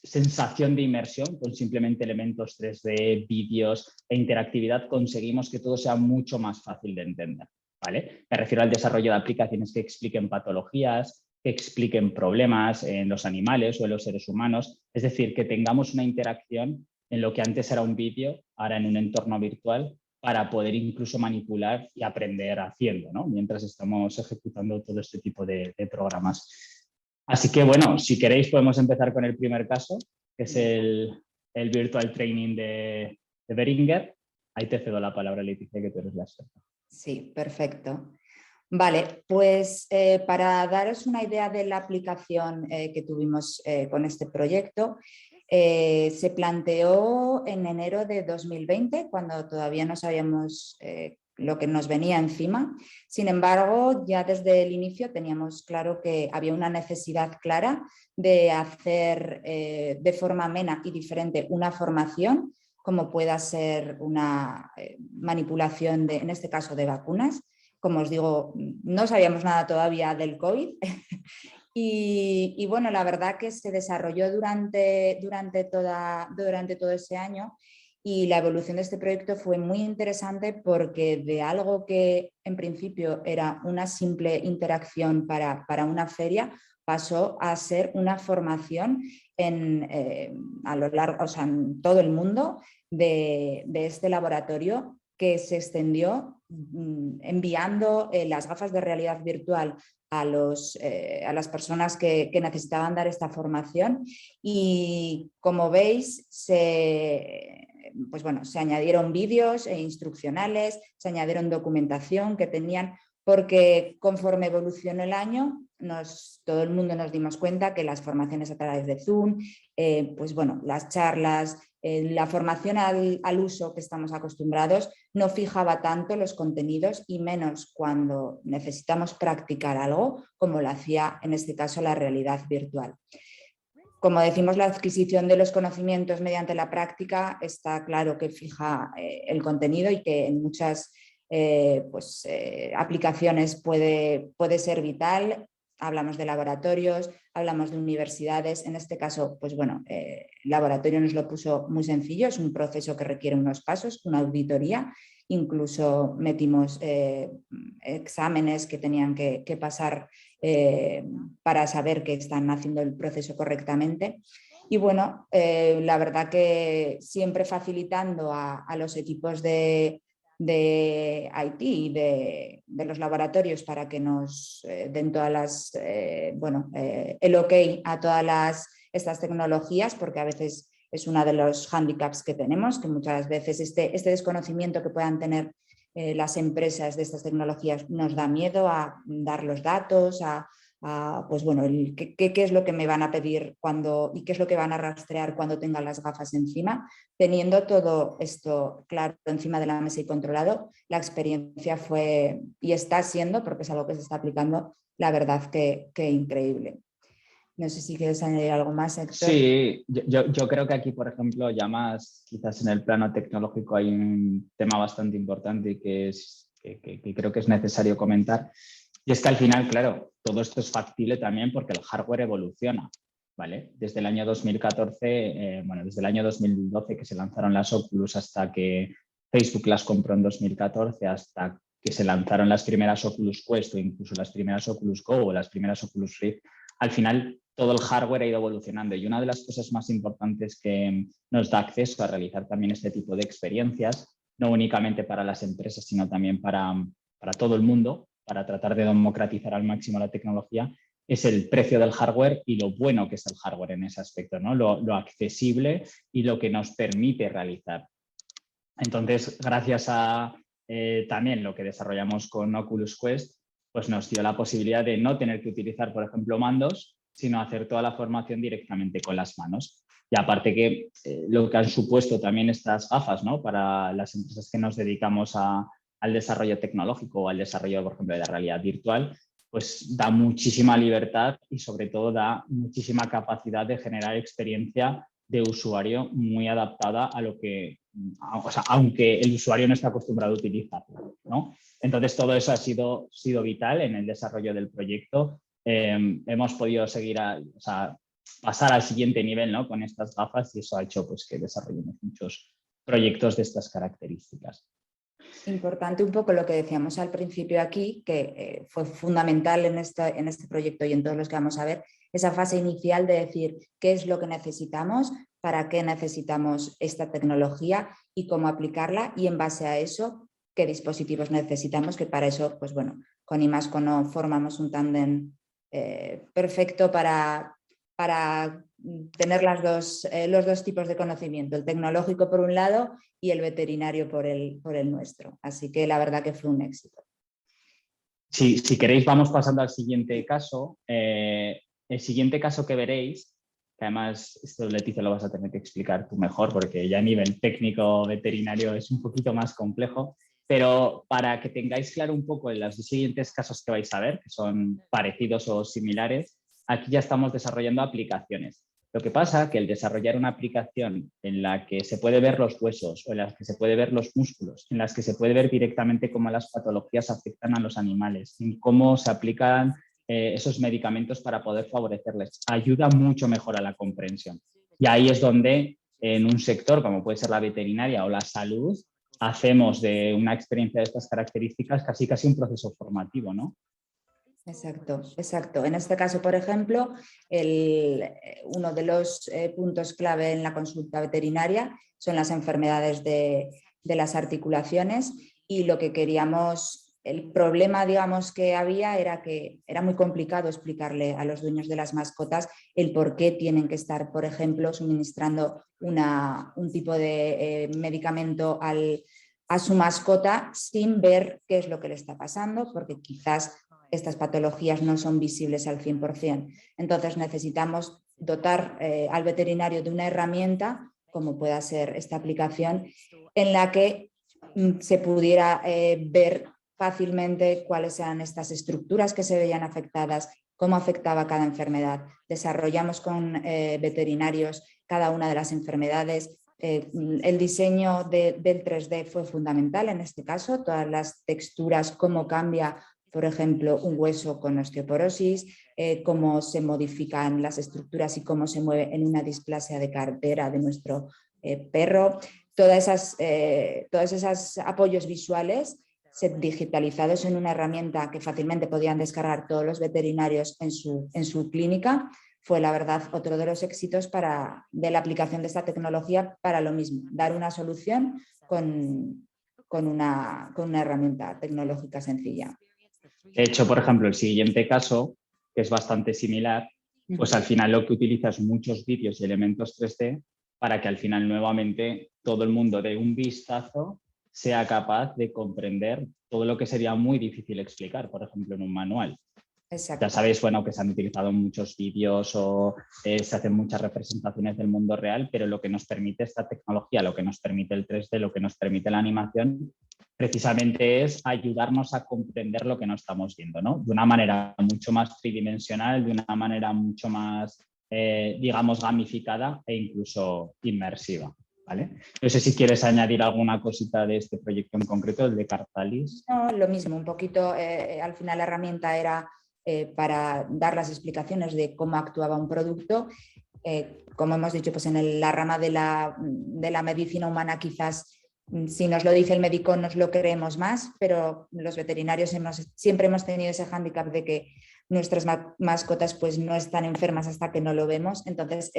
sensación de inmersión, con simplemente elementos 3D, vídeos e interactividad, conseguimos que todo sea mucho más fácil de entender, ¿vale? Me refiero al desarrollo de aplicaciones que expliquen patologías, que expliquen problemas en los animales o en los seres humanos, es decir, que tengamos una interacción en lo que antes era un vídeo, ahora en un entorno virtual, para poder incluso manipular y aprender haciendo, ¿no? Mientras estamos ejecutando todo este tipo de programas. Así que, bueno, si queréis podemos empezar con el primer caso, que es el Virtual Training de Behringer. Ahí te cedo la palabra, Leticia, que tú eres la experta. Sí, perfecto. Vale, pues para daros una idea de la aplicación que tuvimos con este proyecto, se planteó en enero de 2020, cuando todavía no sabíamos lo que nos venía encima. Sin embargo, ya desde el inicio teníamos claro que había una necesidad clara de hacer de forma amena y diferente una formación, como pueda ser una manipulación, en este caso, de vacunas. Como os digo, no sabíamos nada todavía del COVID. Y bueno, la verdad que se desarrolló durante todo ese año, y la evolución de este proyecto fue muy interesante porque de algo que en principio era una simple interacción para una feria, pasó a ser una formación a lo largo, o sea, en todo el mundo de este laboratorio, que se extendió enviando las gafas de realidad virtual a las personas que necesitaban dar esta formación. Y como veis, pues bueno, se añadieron vídeos instruccionales, se añadieron documentación que tenían, porque conforme evolucionó el año, todo el mundo nos dimos cuenta que las formaciones a través de Zoom, pues bueno, las charlas, la formación al uso que estamos acostumbrados no fijaba tanto los contenidos, y menos cuando necesitamos practicar algo, como lo hacía en este caso la realidad virtual. Como decimos, la adquisición de los conocimientos mediante la práctica está claro que fija el contenido, y que en muchas aplicaciones puede ser vital. hablamos de laboratorios, hablamos de universidades. En este caso, pues bueno, el laboratorio nos lo puso muy sencillo, es un proceso que requiere unos pasos, una auditoría. Incluso metimos exámenes que tenían que pasar para saber que están haciendo el proceso correctamente. Y bueno, la verdad que siempre facilitando a los equipos de IT y de los laboratorios para que nos den todas las, el ok a todas estas tecnologías, porque a veces es uno de los hándicaps que tenemos, que muchas veces este desconocimiento que puedan tener las empresas de estas tecnologías nos da miedo a dar los datos, pues bueno, qué es lo que me van a pedir y qué es lo que van a rastrear cuando tengan las gafas encima. Teniendo todo esto claro encima de la mesa y controlado, la experiencia fue y está siendo, porque es algo que se está aplicando, la verdad que increíble. No sé si quieres añadir algo más, Héctor. Sí, yo creo que aquí, por ejemplo, ya más quizás en el plano tecnológico hay un tema bastante importante y que creo que es necesario comentar. Y es que al final, claro, todo esto es factible también porque el hardware evoluciona, ¿vale? Desde el año 2014, desde el año 2012 que se lanzaron las Oculus hasta que Facebook las compró en 2014, hasta que se lanzaron las primeras Oculus Quest o incluso las primeras Oculus Go o las primeras Oculus Rift, al final todo el hardware ha ido evolucionando y una de las cosas más importantes que nos da acceso a realizar también este tipo de experiencias, no únicamente para las empresas, sino también para todo el mundo, para tratar de democratizar al máximo la tecnología, es el precio del hardware y lo bueno que es el hardware en ese aspecto, ¿no? Lo accesible y lo que nos permite realizar. Entonces, gracias a también lo que desarrollamos con Oculus Quest, pues nos dio la posibilidad de no tener que utilizar, por ejemplo, mandos, sino hacer toda la formación directamente con las manos. Y aparte que lo que han supuesto también estas gafas, ¿no? Para las empresas que nos dedicamos al desarrollo tecnológico o al desarrollo, por ejemplo, de la realidad virtual, pues da muchísima libertad y sobre todo da muchísima capacidad de generar experiencia de usuario muy adaptada a lo que, o sea, aunque el usuario no está acostumbrado a utilizarlo, ¿no? Entonces todo eso ha sido vital en el desarrollo del proyecto. Hemos podido seguir pasar al siguiente nivel, ¿no? Con estas gafas y eso ha hecho pues, que desarrollemos muchos proyectos de estas características. Importante un poco lo que decíamos al principio aquí, que fue fundamental en este proyecto y en todos los que vamos a ver, esa fase inicial de decir qué es lo que necesitamos, para qué necesitamos esta tecnología y cómo aplicarla y en base a eso, qué dispositivos necesitamos, que para eso, pues bueno, con Imascono formamos un tándem perfecto para tener los dos tipos de conocimiento, el tecnológico por un lado y el veterinario por el nuestro. Así que la verdad que fue un éxito. Sí, si queréis vamos pasando al siguiente caso. El siguiente caso que veréis, que además esto Leticia lo vas a tener que explicar tú mejor porque ya a nivel técnico veterinario es un poquito más complejo, pero para que tengáis claro un poco en los siguientes casos que vais a ver, que son parecidos o similares, aquí ya estamos desarrollando aplicaciones. Lo que pasa es que el desarrollar una aplicación en la que se puede ver los huesos o en la que se puede ver los músculos, en las que se puede ver directamente cómo las patologías afectan a los animales, en cómo se aplican esos medicamentos para poder favorecerles, ayuda mucho mejor a la comprensión. Y ahí es donde en un sector como puede ser la veterinaria o la salud, hacemos de una experiencia de estas características casi un proceso formativo, ¿no? Exacto, exacto. En este caso, por ejemplo, uno de los puntos clave en la consulta veterinaria son las enfermedades de las articulaciones y lo que queríamos, el problema, digamos, que había era que era muy complicado explicarle a los dueños de las mascotas el por qué tienen que estar, por ejemplo, suministrando un tipo de medicamento a su mascota sin ver qué es lo que le está pasando, porque quizás estas patologías no son visibles al 100%. Entonces necesitamos dotar al veterinario de una herramienta, como pueda ser esta aplicación, en la que se pudiera ver fácilmente cuáles eran estas estructuras que se veían afectadas, cómo afectaba cada enfermedad. Desarrollamos con veterinarios cada una de las enfermedades. El diseño del 3D fue fundamental en este caso, todas las texturas, cómo cambia por ejemplo, un hueso con osteoporosis, cómo se modifican las estructuras y cómo se mueve en una displasia de cartera de nuestro perro. Todos esos apoyos visuales digitalizados en una herramienta que fácilmente podían descargar todos los veterinarios en su clínica, fue la verdad otro de los éxitos de la aplicación de esta tecnología para lo mismo, dar una solución con una herramienta tecnológica sencilla. De hecho, por ejemplo, el siguiente caso, que es bastante similar, pues al final lo que utiliza es muchos vídeos y elementos 3D para que al final nuevamente todo el mundo de un vistazo sea capaz de comprender todo lo que sería muy difícil explicar, por ejemplo, en un manual. Exacto. Ya sabéis, bueno, que se han utilizado muchos vídeos o se hacen muchas representaciones del mundo real, pero lo que nos permite esta tecnología, lo que nos permite el 3D, lo que nos permite la animación, precisamente es ayudarnos a comprender lo que no estamos viendo, ¿no? De una manera mucho más tridimensional, de una manera mucho más, digamos, gamificada e incluso inmersiva. ¿Vale? No sé si quieres añadir alguna cosita de este proyecto en concreto, el de Cartalis. No, lo mismo, un poquito, al final la herramienta era para dar las explicaciones de cómo actuaba un producto. Como hemos dicho, pues en la rama de la medicina humana quizás si nos lo dice el médico nos lo creemos más, pero los veterinarios siempre hemos tenido ese hándicap de que nuestras mascotas pues no están enfermas hasta que no lo vemos. Entonces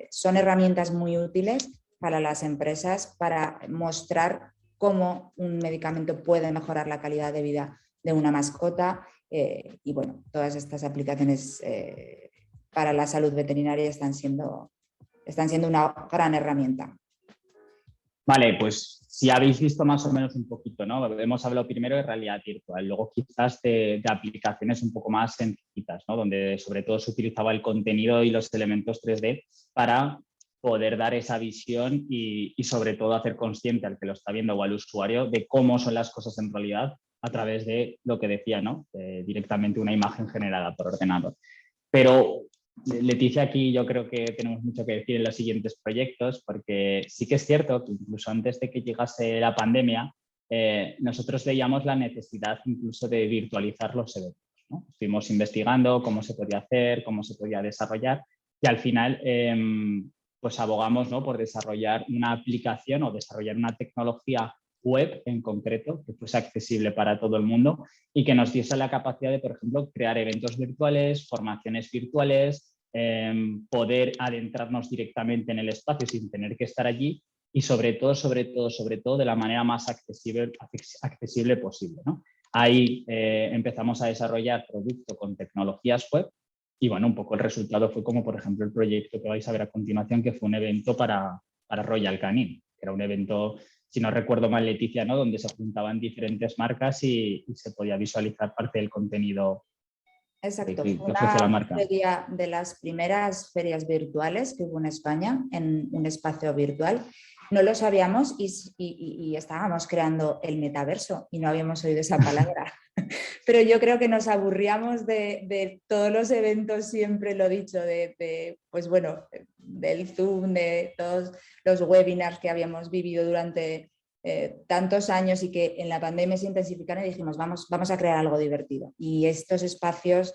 son herramientas muy útiles para las empresas para mostrar cómo un medicamento puede mejorar la calidad de vida de una mascota y bueno, todas estas aplicaciones para la salud veterinaria están siendo una gran herramienta. Vale, pues si habéis visto más o menos un poquito, ¿no? Hemos hablado primero de realidad virtual, luego quizás de aplicaciones un poco más sencillitas, ¿no? Donde sobre todo se utilizaba el contenido y los elementos 3D para poder dar esa visión y sobre todo hacer consciente al que lo está viendo o al usuario de cómo son las cosas en realidad a través de lo que decía, ¿no? Directamente una imagen generada por ordenador. Pero Leticia, aquí yo creo que tenemos mucho que decir en los siguientes proyectos, porque sí que es cierto que incluso antes de que llegase la pandemia, nosotros veíamos la necesidad incluso de virtualizar los eventos, ¿no? Estuvimos investigando cómo se podía hacer, cómo se podía desarrollar y al final pues abogamos, ¿no? Por desarrollar una aplicación o desarrollar una tecnología web en concreto que fuese accesible para todo el mundo y que nos diese la capacidad de, por ejemplo, crear eventos virtuales, formaciones virtuales, poder adentrarnos directamente en el espacio sin tener que estar allí y sobre todo de la manera más accesible posible, ¿no? Ahí empezamos a desarrollar producto con tecnologías web y bueno, un poco el resultado fue como por ejemplo el proyecto que vais a ver a continuación, que fue un evento para Royal Canin, que era un evento, si no recuerdo mal, Leticia, ¿no? Donde se juntaban diferentes marcas y se podía visualizar parte del contenido. Exacto, que fue ofrece la una marca. feria de las primeras ferias virtuales que hubo en España, en un espacio virtual. No lo sabíamos y estábamos creando el metaverso y no habíamos oído esa palabra. Pero yo creo que nos aburríamos de todos los eventos, siempre lo he dicho, pues bueno, del Zoom, de todos los webinars que habíamos vivido durante tantos años y que en la pandemia se intensificaron y dijimos, vamos a crear algo divertido. Y estos espacios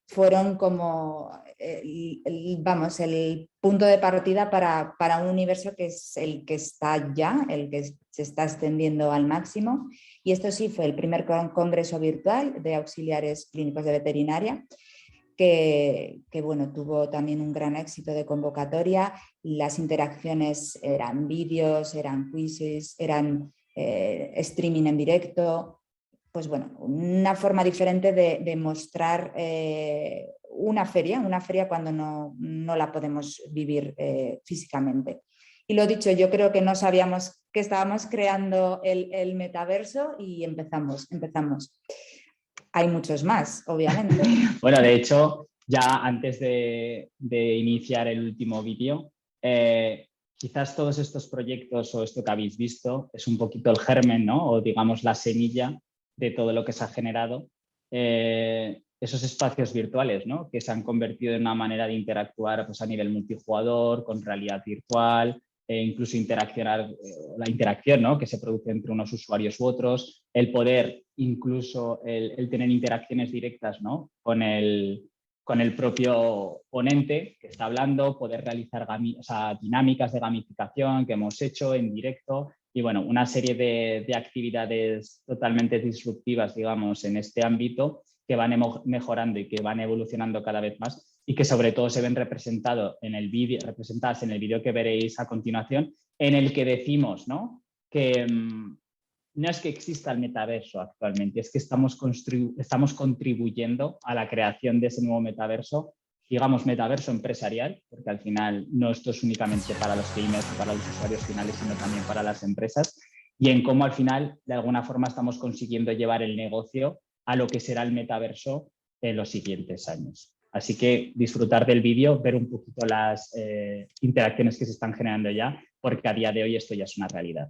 fueron como el punto de partida para un universo que es el que está ya, el que se está extendiendo al máximo. Y esto sí fue el primer congreso virtual de auxiliares clínicos de veterinaria, que bueno, tuvo también un gran éxito de convocatoria. Las interacciones eran vídeos, eran quizzes, eran streaming en directo. Pues bueno, una forma diferente de mostrar una feria cuando no la podemos vivir físicamente. Y lo dicho, yo creo que no sabíamos que estábamos creando el metaverso y empezamos. Hay muchos más, obviamente. Bueno, de hecho, ya antes de iniciar el último vídeo, quizás todos estos proyectos o esto que habéis visto es un poquito el germen, ¿no? O digamos la semilla de todo lo que se ha generado. Esos espacios virtuales, ¿no? Que se han convertido en una manera de interactuar pues, a nivel multijugador, con realidad virtual, incluso interaccionar, la interacción, ¿no?, que se produce entre unos usuarios u otros, el poder incluso el tener interacciones directas, ¿no?, con el propio ponente que está hablando, poder realizar dinámicas de gamificación que hemos hecho en directo y, bueno, una serie de actividades totalmente disruptivas, digamos, en este ámbito que van mejorando y que van evolucionando cada vez más y que sobre todo se ven representadas en el vídeo que veréis a continuación, en el que decimos, ¿no?, que no es que exista el metaverso actualmente, es que estamos contribuyendo a la creación de ese nuevo metaverso, digamos metaverso empresarial, porque al final no esto es únicamente para los gamers y para los usuarios finales, sino también para las empresas, y en cómo al final de alguna forma estamos consiguiendo llevar el negocio a lo que será el metaverso en los siguientes años. Así que disfrutar del vídeo, ver un poquito las interacciones que se están generando ya, porque a día de hoy esto ya es una realidad.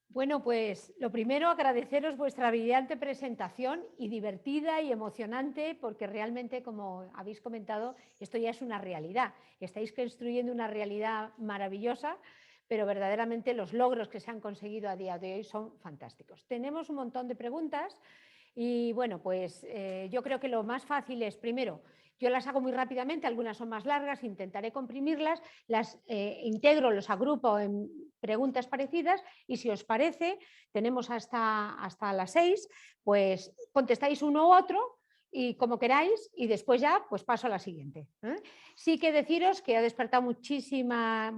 Bueno, pues lo primero, agradeceros vuestra brillante presentación y divertida y emocionante, porque realmente, como habéis comentado, esto ya es una realidad. Estáis construyendo una realidad maravillosa, pero verdaderamente los logros que se han conseguido a día de hoy son fantásticos. Tenemos un montón de preguntas y, bueno, pues yo creo que lo más fácil es, primero, yo las hago muy rápidamente, algunas son más largas, intentaré comprimirlas, las integro, los agrupo en preguntas parecidas y si os parece, tenemos hasta las 6, pues contestáis uno u otro y como queráis y después ya pues paso a la siguiente. Sí que deciros que ha despertado muchísima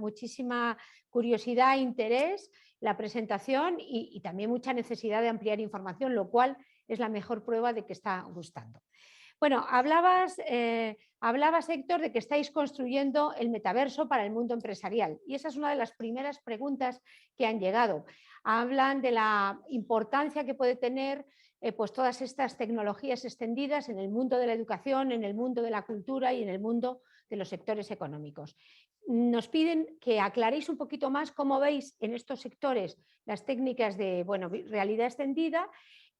curiosidad e interés la presentación y también mucha necesidad de ampliar información, lo cual es la mejor prueba de que está gustando. Bueno, hablabas, Héctor, de que estáis construyendo el metaverso para el mundo empresarial y esa es una de las primeras preguntas que han llegado. Hablan de la importancia que puede tener pues todas estas tecnologías extendidas en el mundo de la educación, en el mundo de la cultura y en el mundo de los sectores económicos. Nos piden que aclaréis un poquito más cómo veis en estos sectores las técnicas de realidad extendida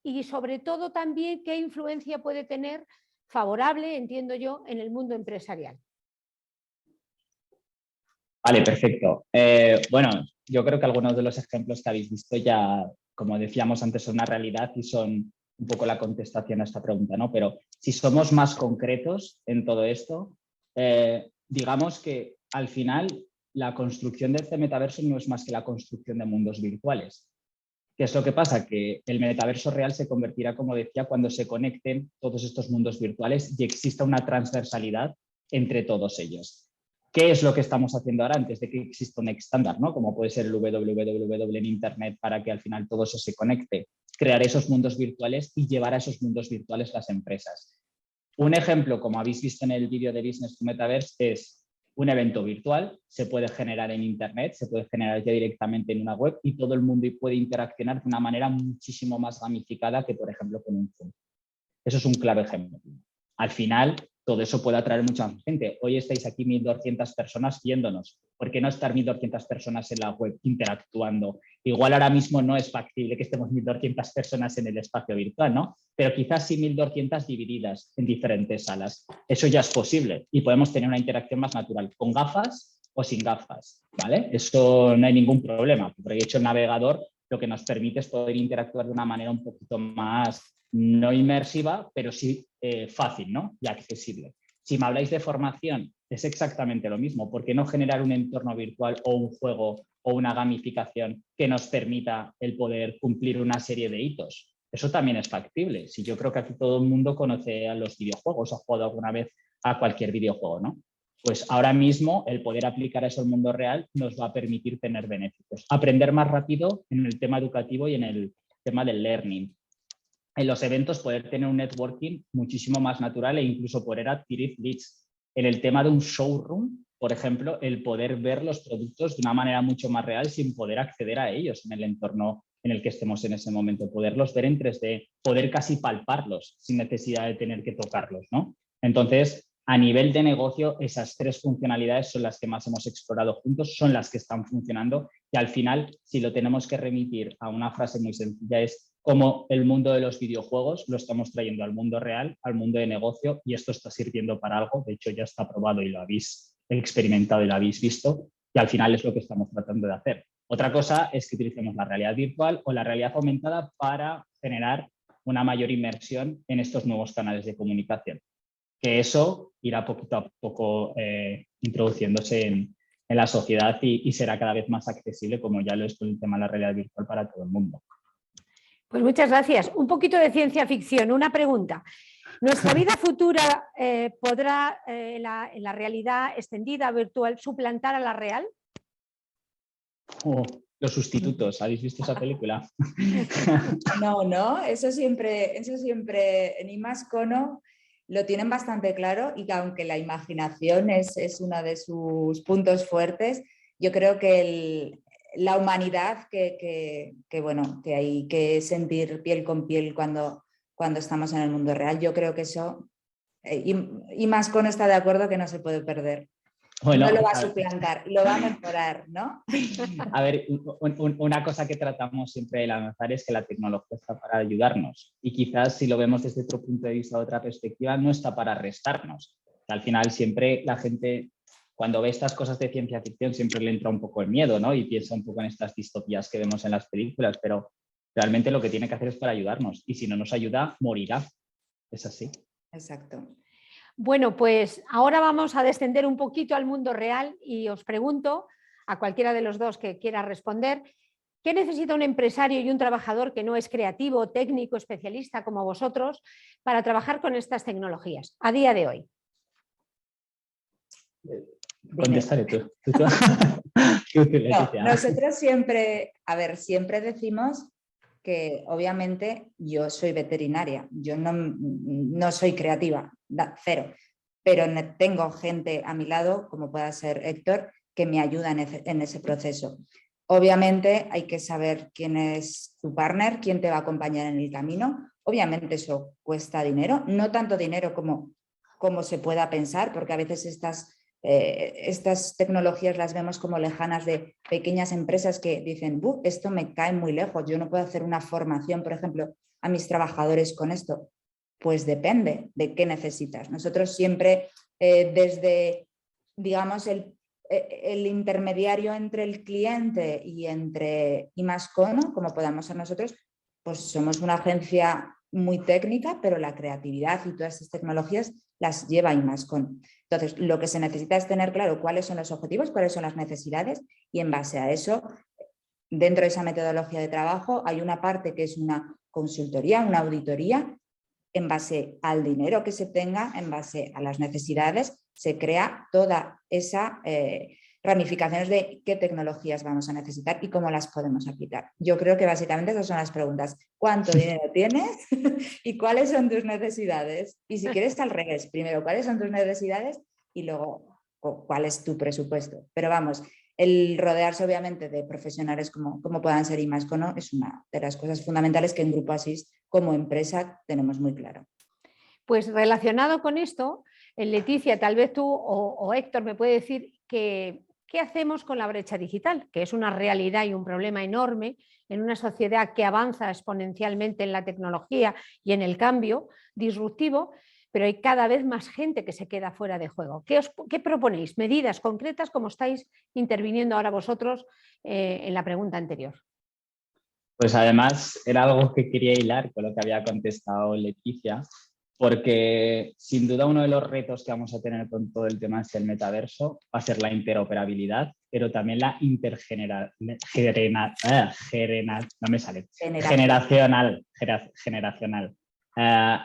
y sobre todo también qué influencia puede tener favorable, entiendo yo, en el mundo empresarial. Vale, perfecto. Bueno, yo creo que algunos de los ejemplos que habéis visto ya, como decíamos antes, son una realidad y son un poco la contestación a esta pregunta, ¿no? Pero si somos más concretos en todo esto, digamos que al final la construcción de este metaverso no es más que la construcción de mundos virtuales. ¿Qué es lo que pasa? Que el metaverso real se convertirá, como decía, cuando se conecten todos estos mundos virtuales y exista una transversalidad entre todos ellos. ¿Qué es lo que estamos haciendo ahora antes de que exista un estándar, ¿no? Como puede ser el www en Internet para que al final todo eso se conecte? Crear esos mundos virtuales y llevar a esos mundos virtuales las empresas. Un ejemplo, como habéis visto en el vídeo de Business to Metaverse, es un evento virtual, se puede generar en Internet, se puede generar ya directamente en una web y todo el mundo puede interaccionar de una manera muchísimo más gamificada que, por ejemplo, con un Zoom. Eso es un claro ejemplo. Al final, todo eso puede atraer mucha gente. Hoy estáis aquí 1.200 personas viéndonos. ¿Por qué no estar 1.200 personas en la web interactuando? Igual ahora mismo no es factible que estemos 1.200 personas en el espacio virtual, ¿no? Pero quizás sí 1.200 divididas en diferentes salas. Eso ya es posible y podemos tener una interacción más natural, con gafas o sin gafas, ¿vale? Eso no hay ningún problema, porque de hecho el navegador lo que nos permite es poder interactuar de una manera un poquito más no inmersiva, pero sí fácil, ¿no? Y accesible. Si me habláis de formación, es exactamente lo mismo. ¿Por qué no generar un entorno virtual o un juego o una gamificación que nos permita el poder cumplir una serie de hitos? eso también es factible. Si yo creo que aquí todo el mundo conoce a los videojuegos, ha jugado alguna vez a cualquier videojuego, ¿no? Pues ahora mismo el poder aplicar eso al mundo real nos va a permitir tener beneficios. Aprender más rápido en el tema educativo y en el tema del learning. En los eventos poder tener un networking muchísimo más natural e incluso poder adquirir leads. En el tema de un showroom, por ejemplo, el poder ver los productos de una manera mucho más real sin poder acceder a ellos en el entorno en el que estemos en ese momento, poderlos ver en 3D, poder casi palparlos sin necesidad de tener que tocarlos, ¿no? Entonces, a nivel de negocio, esas 3 funcionalidades son las que más hemos explorado juntos, son las que están funcionando y al final, si lo tenemos que remitir a una frase muy sencilla, es cómo el mundo de los videojuegos lo estamos trayendo al mundo real, al mundo de negocio, y esto está sirviendo para algo. De hecho, ya está probado y lo habéis experimentado y lo habéis visto, y al final es lo que estamos tratando de hacer. Otra cosa es que utilicemos la realidad virtual o la realidad aumentada para generar una mayor inmersión en estos nuevos canales de comunicación. Que eso irá poquito a poco introduciéndose en la sociedad y será cada vez más accesible, como ya lo es con el tema de la realidad virtual para todo el mundo. Pues muchas gracias. Un poquito de ciencia ficción, una pregunta. ¿Nuestra vida futura podrá en la realidad extendida virtual suplantar a la real? Oh, los sustitutos, ¿habéis visto esa película? No, eso siempre en Imascono lo tienen bastante claro y que aunque la imaginación es uno de sus puntos fuertes, yo creo que la humanidad que hay que sentir piel con piel cuando estamos en el mundo real, yo creo que eso, Imascono está de acuerdo que no se puede perder. Bueno, no lo va a suplantar, lo va a mejorar, ¿no? A ver, una cosa que tratamos siempre de lanzar es que la tecnología está para ayudarnos y quizás si lo vemos desde otro punto de vista, otra perspectiva, no está para restarnos. Al final siempre la gente, cuando ve estas cosas de ciencia ficción, siempre le entra un poco el miedo, ¿no? Y piensa un poco en estas distopías que vemos en las películas, pero realmente lo que tiene que hacer es para ayudarnos y si no nos ayuda, morirá. Es así. Exacto. Bueno, pues ahora vamos a descender un poquito al mundo real y os pregunto a cualquiera de los dos que quiera responder, ¿qué necesita un empresario y un trabajador que no es creativo, técnico, especialista como vosotros para trabajar con estas tecnologías a día de hoy? Contestaré tú. No, nosotros siempre decimos que obviamente yo soy veterinaria, yo no soy creativa, cero, pero tengo gente a mi lado, como pueda ser Héctor, que me ayuda en ese proceso. Obviamente hay que saber quién es tu partner, quién te va a acompañar en el camino. Obviamente eso cuesta dinero, no tanto dinero como se pueda pensar, porque a veces estas tecnologías las vemos como lejanas de pequeñas empresas que dicen, esto me cae muy lejos, yo no puedo hacer una formación, por ejemplo, a mis trabajadores con esto. Pues depende de qué necesitas. Nosotros siempre desde, digamos, el intermediario entre el cliente y entre Imascono, como podamos ser nosotros, pues somos una agencia muy técnica, pero la creatividad y todas estas tecnologías las lleva Imascono. Entonces, lo que se necesita es tener claro cuáles son los objetivos, cuáles son las necesidades y en base a eso, dentro de esa metodología de trabajo, hay una parte que es una consultoría, una auditoría. En base al dinero que se tenga, en base a las necesidades, se crea toda esa ramificaciones de qué tecnologías vamos a necesitar y cómo las podemos aplicar. Yo creo que básicamente esas son las preguntas. ¿Cuánto dinero tienes? ¿Y cuáles son tus necesidades? Y si quieres al revés, primero, ¿cuáles son tus necesidades? Y luego, ¿cuál es tu presupuesto? Pero vamos, el rodearse obviamente de profesionales como puedan ser Imascono es una de las cosas fundamentales que en Grupo Asís como empresa tenemos muy claro. Pues relacionado con esto, Leticia, tal vez tú o Héctor me puede decir qué hacemos con la brecha digital, que es una realidad y un problema enorme en una sociedad que avanza exponencialmente en la tecnología y en el cambio disruptivo, pero hay cada vez más gente que se queda fuera de juego. ¿Qué proponéis? Medidas concretas como estáis interviniendo ahora vosotros en la pregunta anterior. Pues además era algo que quería hilar con lo que había contestado Leticia porque sin duda uno de los retos que vamos a tener con todo el tema del metaverso va a ser la interoperabilidad, pero también la generacional.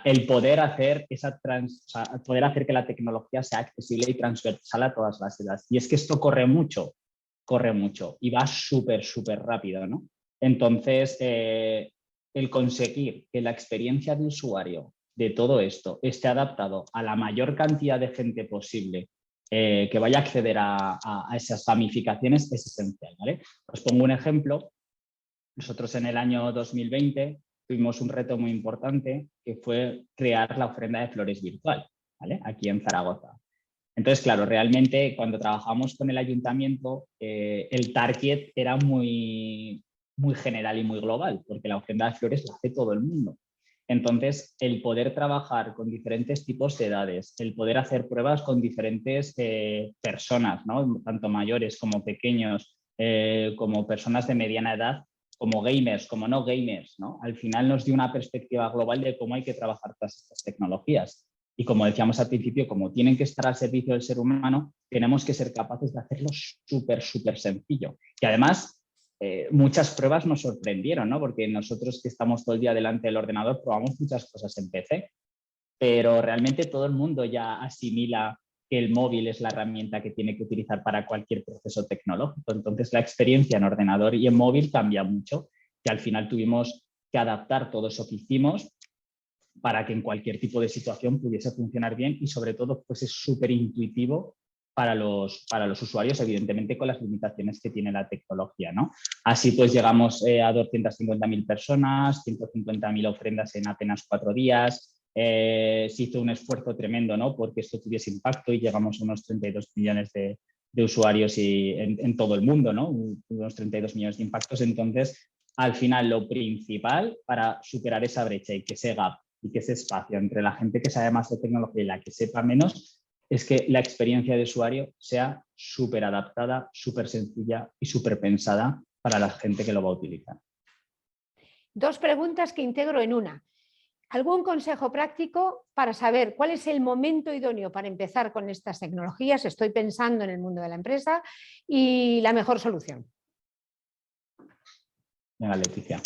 El poder hacer poder hacer que la tecnología sea accesible y transversal a todas las edades. Y es que esto corre mucho y va súper rápido, ¿no? Entonces, el conseguir que la experiencia de usuario de todo esto esté adaptado a la mayor cantidad de gente posible que vaya a acceder a esas ramificaciones es esencial, ¿vale? Os pongo un ejemplo. Nosotros en el año 2020 tuvimos un reto muy importante que fue crear la ofrenda de flores virtual, ¿vale? Aquí en Zaragoza. Entonces, claro, realmente cuando trabajamos con el ayuntamiento, el target era muy general y muy global, porque la ofrenda de flores la hace todo el mundo. Entonces, el poder trabajar con diferentes tipos de edades, el poder hacer pruebas con diferentes personas, ¿no? Tanto mayores como pequeños, como personas de mediana edad, como gamers, como no gamers, ¿no? Al final nos dio una perspectiva global de cómo hay que trabajar todas estas tecnologías. Y como decíamos al principio, como tienen que estar al servicio del ser humano, tenemos que ser capaces de hacerlo súper sencillo. Y además, muchas pruebas nos sorprendieron, ¿no? Porque nosotros que estamos todo el día delante del ordenador probamos muchas cosas en PC, pero realmente todo el mundo ya asimila que el móvil es la herramienta que tiene que utilizar para cualquier proceso tecnológico. Entonces, la experiencia en ordenador y en móvil cambia mucho, y al final tuvimos que adaptar todo eso que hicimos para que en cualquier tipo de situación pudiese funcionar bien y sobre todo fuese súper intuitivo para los usuarios, evidentemente con las limitaciones que tiene la tecnología, ¿no? Así pues llegamos a 250.000 personas, 150.000 ofrendas en apenas 4 días, se hizo un esfuerzo tremendo, ¿no? Porque esto tuviese impacto y llegamos a unos 32 millones de usuarios en todo el mundo, ¿no? Unos 32 millones de impactos. Entonces, al final lo principal para superar esa brecha y que ese gap y que ese espacio entre la gente que sabe más de tecnología y la que sepa menos es que la experiencia de usuario sea súper adaptada, súper sencilla y súper pensada para la gente que lo va a utilizar. 2 preguntas que integro en una. ¿Algún consejo práctico para saber cuál es el momento idóneo para empezar con estas tecnologías? Estoy pensando en el mundo de la empresa y la mejor solución. Venga, Leticia.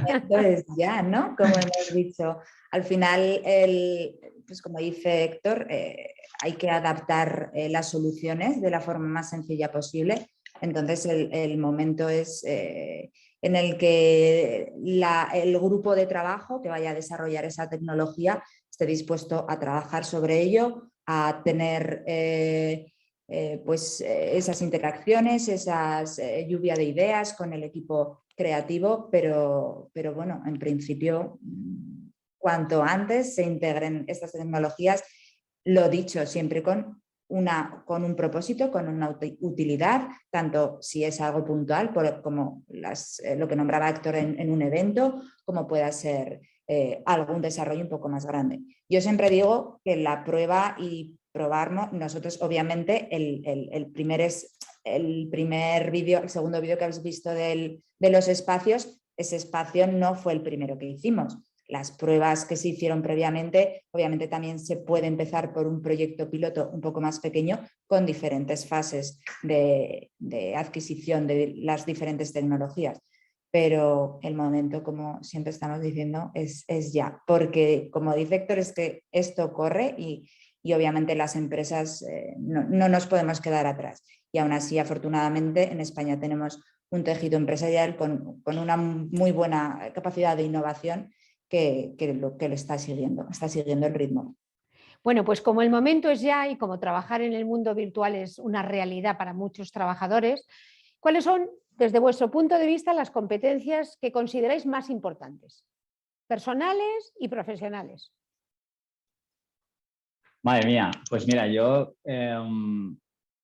Entonces ya, ¿no? Como hemos dicho, al final, pues como dice Héctor, hay que adaptar las soluciones de la forma más sencilla posible. Entonces el momento es en el que el grupo de trabajo que vaya a desarrollar esa tecnología esté dispuesto a trabajar sobre ello, a tener pues esas interacciones, esas lluvia de ideas con el equipo creativo, pero bueno, en principio, cuanto antes se integren estas tecnologías, lo dicho, siempre con un propósito, con una utilidad, tanto si es algo puntual, como lo que nombraba Héctor en un evento, como pueda ser algún desarrollo un poco más grande. Yo siempre digo que la prueba y probar, nosotros obviamente el primer vídeo, el segundo vídeo que habéis visto de los espacios, ese espacio no fue el primero que hicimos. Las pruebas que se hicieron previamente, obviamente también se puede empezar por un proyecto piloto un poco más pequeño con diferentes fases de adquisición de las diferentes tecnologías. Pero el momento, como siempre estamos diciendo, es ya. Porque, como dice Héctor, es que esto corre y obviamente las empresas no nos podemos quedar atrás. Y aún así, afortunadamente, en España tenemos un tejido empresarial con una muy buena capacidad de innovación que lo está siguiendo el ritmo. Bueno, pues como el momento es ya y como trabajar en el mundo virtual es una realidad para muchos trabajadores, ¿cuáles son, desde vuestro punto de vista, las competencias que consideráis más importantes, personales y profesionales? Madre mía, pues mira, yo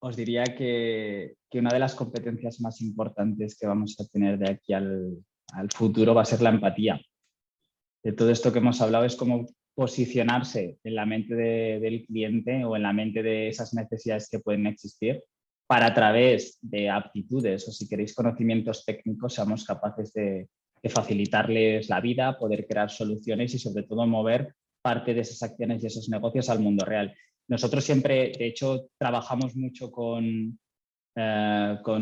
os diría que una de las competencias más importantes que vamos a tener de aquí al futuro va a ser la empatía. De todo esto que hemos hablado es cómo posicionarse en la mente del cliente o en la mente de esas necesidades que pueden existir para a través de aptitudes o si queréis conocimientos técnicos seamos capaces de facilitarles la vida, poder crear soluciones y sobre todo mover parte de esas acciones y esos negocios al mundo real. Nosotros siempre, de hecho, trabajamos mucho con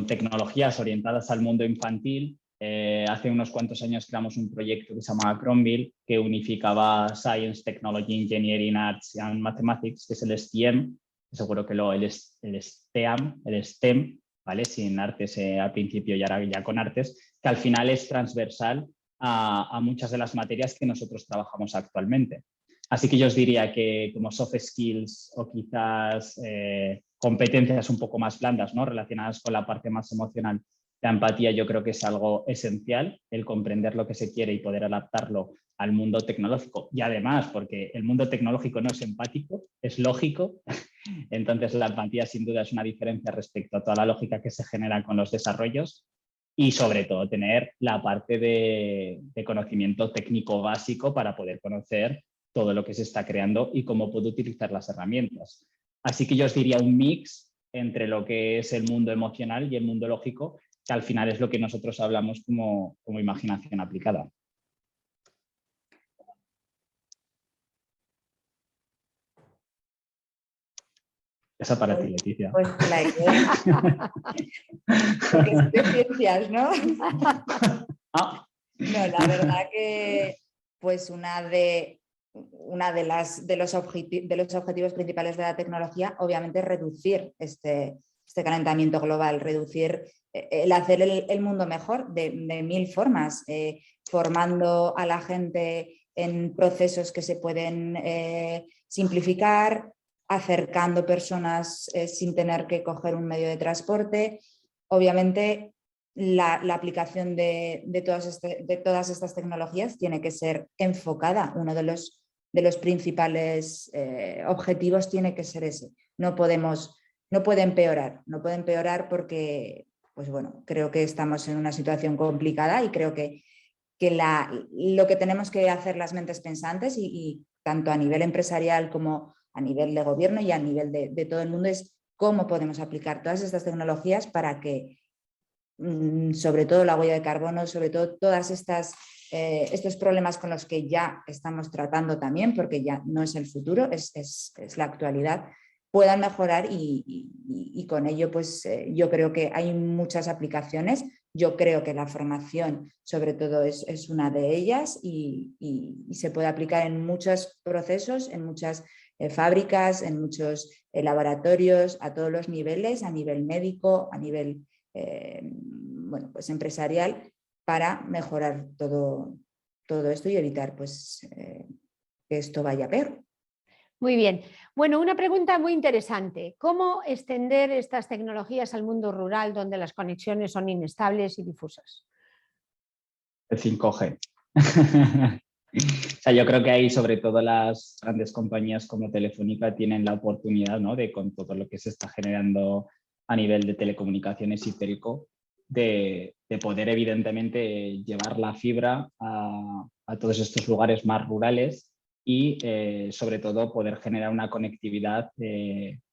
tecnologías orientadas al mundo infantil. Hace unos cuantos años creamos un proyecto que se llamaba Cronville, que unificaba Science, Technology, Engineering, Arts and Mathematics, que es el STEM, seguro que el STEM, ¿vale? Sin artes al principio y ahora ya con artes, que al final es transversal a muchas de las materias que nosotros trabajamos actualmente. Así que yo os diría que como soft skills o quizás competencias un poco más blandas, ¿no? Relacionadas con la parte más emocional, la empatía, yo creo que es algo esencial, el comprender lo que se quiere y poder adaptarlo al mundo tecnológico. Y además, porque el mundo tecnológico no es empático, es lógico. Entonces la empatía sin duda es una diferencia respecto a toda la lógica que se genera con los desarrollos y sobre todo tener la parte de conocimiento técnico básico para poder conocer todo lo que se está creando y cómo puedo utilizar las herramientas. Así que yo os diría un mix entre lo que es el mundo emocional y el mundo lógico, que al final es lo que nosotros hablamos como imaginación aplicada. Esa para ti, Leticia. Pues la idea. Porque es de ciencias, ¿no? Ah. No, la verdad que pues una de los objetivos principales de la tecnología, obviamente, es reducir este calentamiento global, reducir el hacer el mundo mejor de mil formas, formando a la gente en procesos que se pueden simplificar, acercando personas sin tener que coger un medio de transporte. Obviamente, la aplicación de todas estas tecnologías tiene que ser enfocada. Uno de los principales objetivos tiene que ser ese. No puede empeorar porque, pues bueno, creo que estamos en una situación complicada y creo que lo que tenemos que hacer las mentes pensantes y tanto a nivel empresarial como a nivel de gobierno y a nivel de todo el mundo es cómo podemos aplicar todas estas tecnologías para que sobre todo la huella de carbono, sobre todo todas estos problemas con los que ya estamos tratando también, porque ya no es el futuro, es la actualidad, puedan mejorar y con ello pues yo creo que hay muchas aplicaciones. Yo creo que la formación sobre todo es una de ellas y se puede aplicar en muchos procesos, en muchas fábricas, en muchos laboratorios, a todos los niveles, a nivel médico, a nivel bueno, pues empresarial, para mejorar todo esto y evitar pues, que esto vaya peor. Muy bien. Bueno, una pregunta muy interesante. ¿Cómo extender estas tecnologías al mundo rural donde las conexiones son inestables y difusas? El 5G. O sea, yo creo que ahí sobre todo las grandes compañías como Telefónica tienen la oportunidad, ¿no? De con todo lo que se está generando a nivel de telecomunicaciones y telco, de poder evidentemente llevar la fibra a todos estos lugares más rurales y sobre todo poder generar una conectividad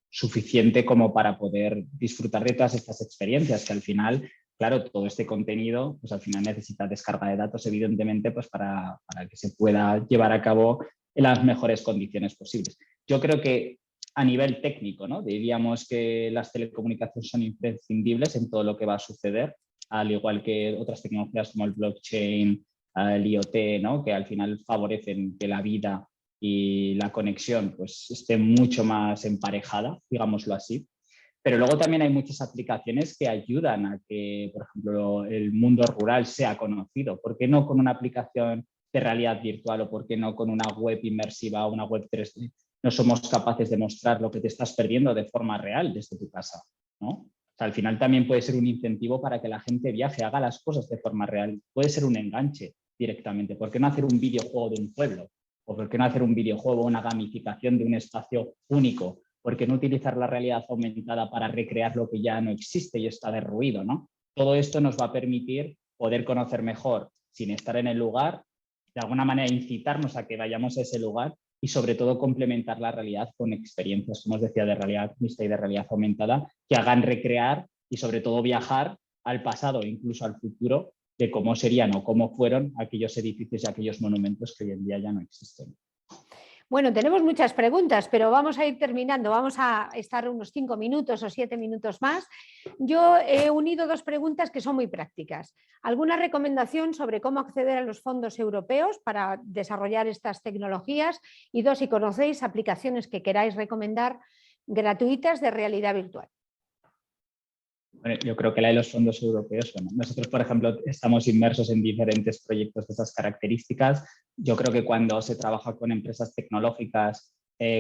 suficiente como para poder disfrutar de todas estas experiencias que al final, claro, todo este contenido pues al final necesita descarga de datos evidentemente pues para que se pueda llevar a cabo en las mejores condiciones posibles. Yo creo que a nivel técnico, ¿no? Diríamos que las telecomunicaciones son imprescindibles en todo lo que va a suceder, al igual que otras tecnologías como el blockchain, el IoT, ¿no? Que al final favorecen que la vida y la conexión pues, esté mucho más emparejada, digámoslo así. Pero luego también hay muchas aplicaciones que ayudan a que, por ejemplo, el mundo rural sea conocido. ¿Por qué no con una aplicación de realidad virtual o por qué no con una web inmersiva o una web 3D? No somos capaces de mostrar lo que te estás perdiendo de forma real desde tu casa, ¿no? O sea, al final también puede ser un incentivo para que la gente viaje, haga las cosas de forma real. Puede ser un enganche directamente. ¿Por qué no hacer un videojuego de un pueblo? ¿O por qué no hacer un videojuego, una gamificación de un espacio único? ¿Por qué no utilizar la realidad aumentada para recrear lo que ya no existe y está derruido, ¿no? Todo esto nos va a permitir poder conocer mejor sin estar en el lugar, de alguna manera incitarnos a que vayamos a ese lugar y sobre todo complementar la realidad con experiencias, como os decía, de realidad mixta y de realidad aumentada, que hagan recrear y sobre todo viajar al pasado e incluso al futuro de cómo serían o cómo fueron aquellos edificios y aquellos monumentos que hoy en día ya no existen. Bueno, tenemos muchas preguntas, pero vamos a ir terminando. Vamos a estar unos 5 minutos o 7 minutos más. Yo he unido 2 preguntas que son muy prácticas. ¿Alguna recomendación sobre cómo acceder a los fondos europeos para desarrollar estas tecnologías? Y 2, si conocéis aplicaciones que queráis recomendar gratuitas de realidad virtual. Bueno, yo creo que la de los fondos europeos, bueno, nosotros, por ejemplo, estamos inmersos en diferentes proyectos de esas características. Yo creo que cuando se trabaja con empresas tecnológicas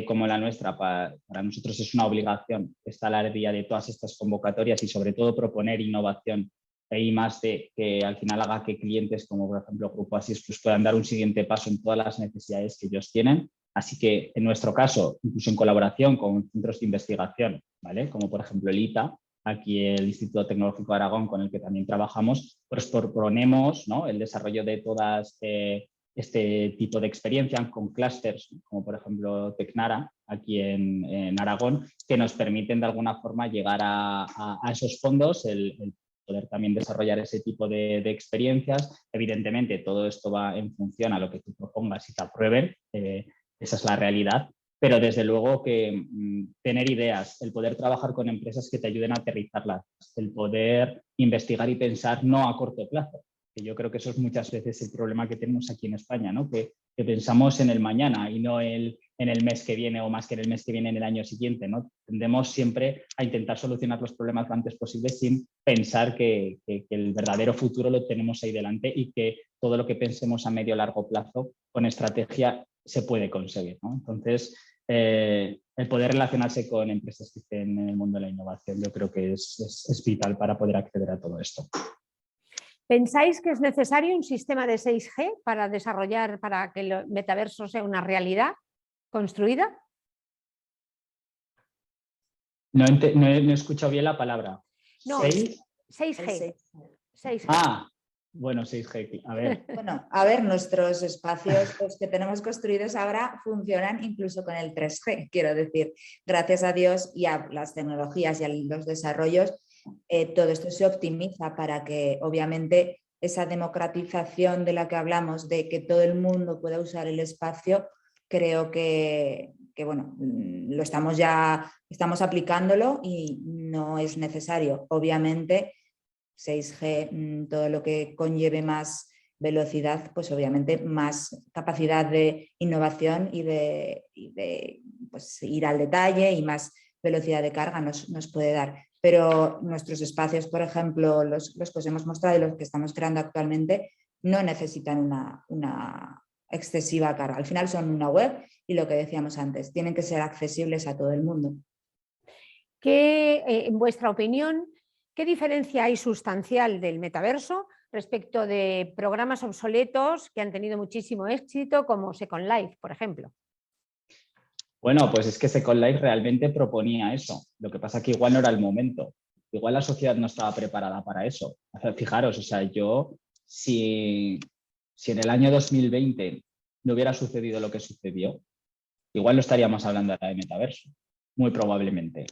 como la nuestra, para nosotros es una obligación estar al día de todas estas convocatorias y sobre todo proponer innovación y más de que al final haga que clientes como por ejemplo Grupo Asís pues puedan dar un siguiente paso en todas las necesidades que ellos tienen. Así que en nuestro caso, incluso en colaboración con centros de investigación, ¿vale? Como por ejemplo el ITA, aquí el Instituto Tecnológico de Aragón, con el que también trabajamos, pues proponemos, ¿no?, el desarrollo de todas este tipo de experiencias con clústeres, como por ejemplo Tecnara, aquí en Aragón, que nos permiten de alguna forma llegar a esos fondos, el poder también desarrollar ese tipo de experiencias. Evidentemente, todo esto va en función a lo que tú propongas y te aprueben, esa es la realidad. Pero desde luego que tener ideas, el poder trabajar con empresas que te ayuden a aterrizarlas, el poder investigar y pensar no a corto plazo, que yo creo que eso es muchas veces el problema que tenemos aquí en España, ¿no? Que pensamos en el mañana y no en el mes que viene o más que en el mes que viene en el año siguiente, ¿no? Tendemos siempre a intentar solucionar los problemas lo antes posible sin pensar que el verdadero futuro lo tenemos ahí delante y que todo lo que pensemos a medio o largo plazo con estrategia se puede conseguir, ¿no? Entonces, el poder relacionarse con empresas que estén en el mundo de la innovación yo creo que es vital para poder acceder a todo esto. ¿Pensáis que es necesario un sistema de 6G para desarrollar, para que el metaverso sea una realidad construida? No he escuchado bien la palabra. No, 6G. 6G. Ah, bueno, 6G. A ver. Bueno, a ver, nuestros espacios los que tenemos construidos ahora funcionan incluso con el 3G, quiero decir, gracias a Dios y a las tecnologías y a los desarrollos, todo esto se optimiza para que obviamente esa democratización de la que hablamos, de que todo el mundo pueda usar el espacio, creo que bueno, estamos aplicándolo y no es necesario. Obviamente 6G, todo lo que conlleve más velocidad, pues obviamente más capacidad de innovación y de pues, ir al detalle y más velocidad de carga nos puede dar. Pero nuestros espacios, por ejemplo, los que os hemos mostrado y los que estamos creando actualmente, no necesitan una excesiva carga. Al final son una web y lo que decíamos antes, tienen que ser accesibles a todo el mundo. ¿Qué, en vuestra opinión, qué diferencia hay sustancial del metaverso respecto de programas obsoletos que han tenido muchísimo éxito como Second Life, por ejemplo? Bueno, pues es que Second Life realmente proponía eso. Lo que pasa es que igual no era el momento. Igual la sociedad no estaba preparada para eso. O sea, fijaros, o sea, si en el año 2020 no hubiera sucedido lo que sucedió, igual no estaríamos hablando ahora de metaverso, muy probablemente,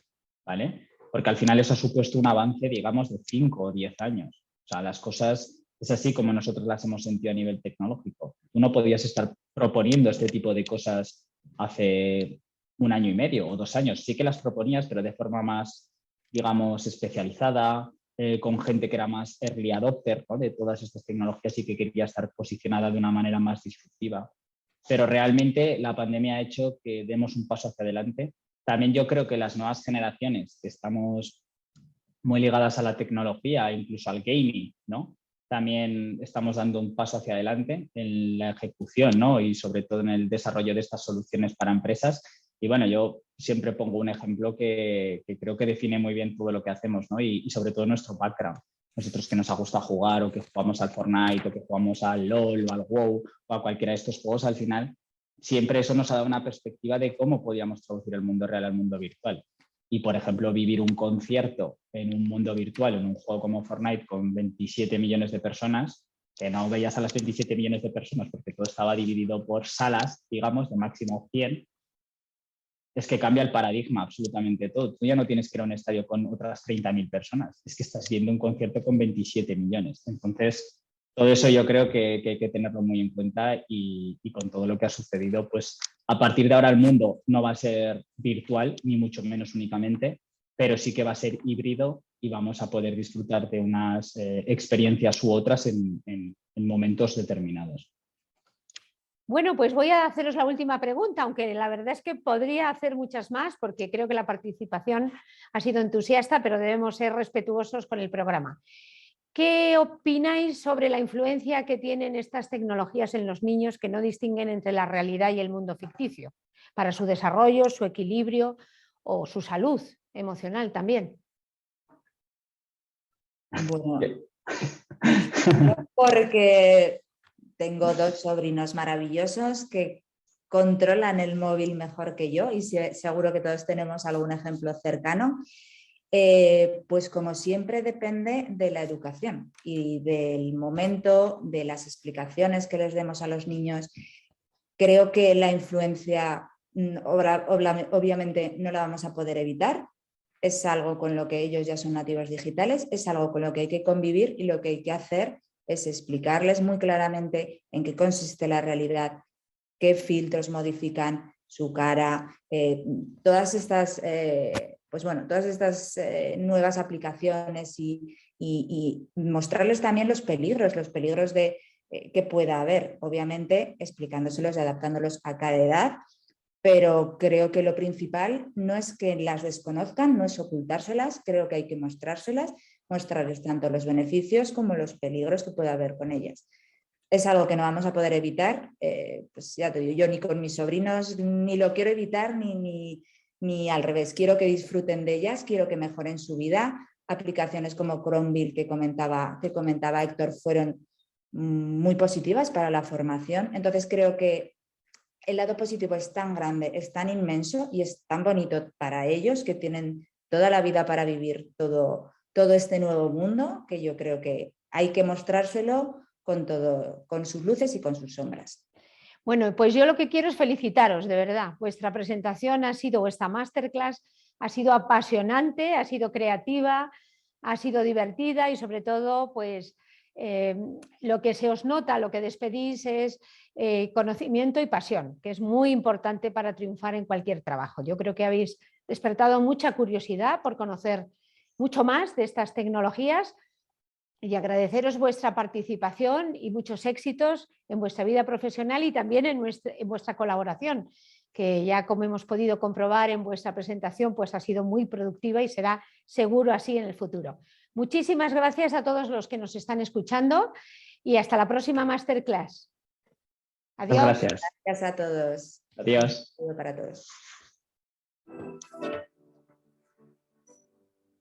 ¿vale? Porque al final eso ha supuesto un avance, digamos, de 5 o 10 años. O sea, las cosas es así como nosotros las hemos sentido a nivel tecnológico. Tú no podías estar proponiendo este tipo de cosas hace 1 año y medio o 2 años. Sí que las proponías, pero de forma más, digamos, especializada, con gente que era más early adopter, ¿no?, de todas estas tecnologías y que quería estar posicionada de una manera más disruptiva. Pero realmente la pandemia ha hecho que demos un paso hacia adelante. También yo creo que las nuevas generaciones que estamos muy ligadas a la tecnología, incluso al gaming, ¿no?, también estamos dando un paso hacia adelante en la ejecución, ¿no?, y sobre todo en el desarrollo de estas soluciones para empresas. Y bueno, yo siempre pongo un ejemplo que creo que define muy bien todo lo que hacemos, ¿no?, y sobre todo nuestro background. Nosotros que nos gusta jugar o que jugamos al Fortnite o que jugamos al LOL o al WoW o a cualquiera de estos juegos, al final siempre eso nos ha dado una perspectiva de cómo podíamos traducir el mundo real al mundo virtual. Y, por ejemplo, vivir un concierto en un mundo virtual, en un juego como Fortnite con 27 millones de personas, que no veías a las 27 millones de personas porque todo estaba dividido por salas, digamos, de máximo 100, es que cambia el paradigma absolutamente todo. Tú ya no tienes que ir a un estadio con otras 30.000 personas, es que estás viendo un concierto con 27 millones. Entonces, todo eso yo creo que hay que tenerlo muy en cuenta y con todo lo que ha sucedido, pues A partir de ahora el mundo no va a ser virtual, ni mucho menos únicamente, pero sí que va a ser híbrido y vamos a poder disfrutar de unas experiencias u otras en momentos determinados. Bueno, pues voy a haceros la última pregunta, aunque la verdad es que podría hacer muchas más porque creo que la participación ha sido entusiasta, pero debemos ser respetuosos con el programa. ¿Qué opináis sobre la influencia que tienen estas tecnologías en los niños que no distinguen entre la realidad y el mundo ficticio, para su desarrollo, su equilibrio o su salud emocional también? Bueno, porque tengo 2 sobrinos maravillosos que controlan el móvil mejor que yo y seguro que todos tenemos algún ejemplo cercano. Pues como siempre depende de la educación y del momento, de las explicaciones que les demos a los niños. Creo que la influencia obviamente no la vamos a poder evitar. Es algo con lo que ellos ya son nativos digitales, es algo con lo que hay que convivir y lo que hay que hacer es explicarles muy claramente en qué consiste la realidad, qué filtros modifican su cara, todas estas, nuevas aplicaciones y mostrarles también los peligros que pueda haber, obviamente explicándoselos y adaptándolos a cada edad. Pero creo que lo principal no es que las desconozcan, no es ocultárselas, creo que hay que mostrárselas, mostrarles tanto los beneficios como los peligros que pueda haber con ellas. Es algo que no vamos a poder evitar, pues ya te digo, yo ni con mis sobrinos ni lo quiero evitar ni al revés, quiero que disfruten de ellas, quiero que mejoren su vida. Aplicaciones como Chromeville que comentaba Héctor fueron muy positivas para la formación, entonces creo que el lado positivo es tan grande, es tan inmenso y es tan bonito para ellos que tienen toda la vida para vivir todo este nuevo mundo, que yo creo que hay que mostrárselo con sus luces y con sus sombras. Bueno, pues yo lo que quiero es felicitaros, de verdad. Vuestra presentación vuestra masterclass ha sido apasionante, ha sido creativa, ha sido divertida y sobre todo, pues lo que se os nota, lo que despedís es conocimiento y pasión, que es muy importante para triunfar en cualquier trabajo. Yo creo que habéis despertado mucha curiosidad por conocer mucho más de estas tecnologías y agradeceros vuestra participación y muchos éxitos en vuestra vida profesional y también en vuestra colaboración, que ya como hemos podido comprobar en vuestra presentación, pues ha sido muy productiva y será seguro así en el futuro. Muchísimas gracias a todos los que nos están escuchando y hasta la próxima masterclass. Adiós. Gracias. Gracias a todos. Adiós. Un saludo para todos.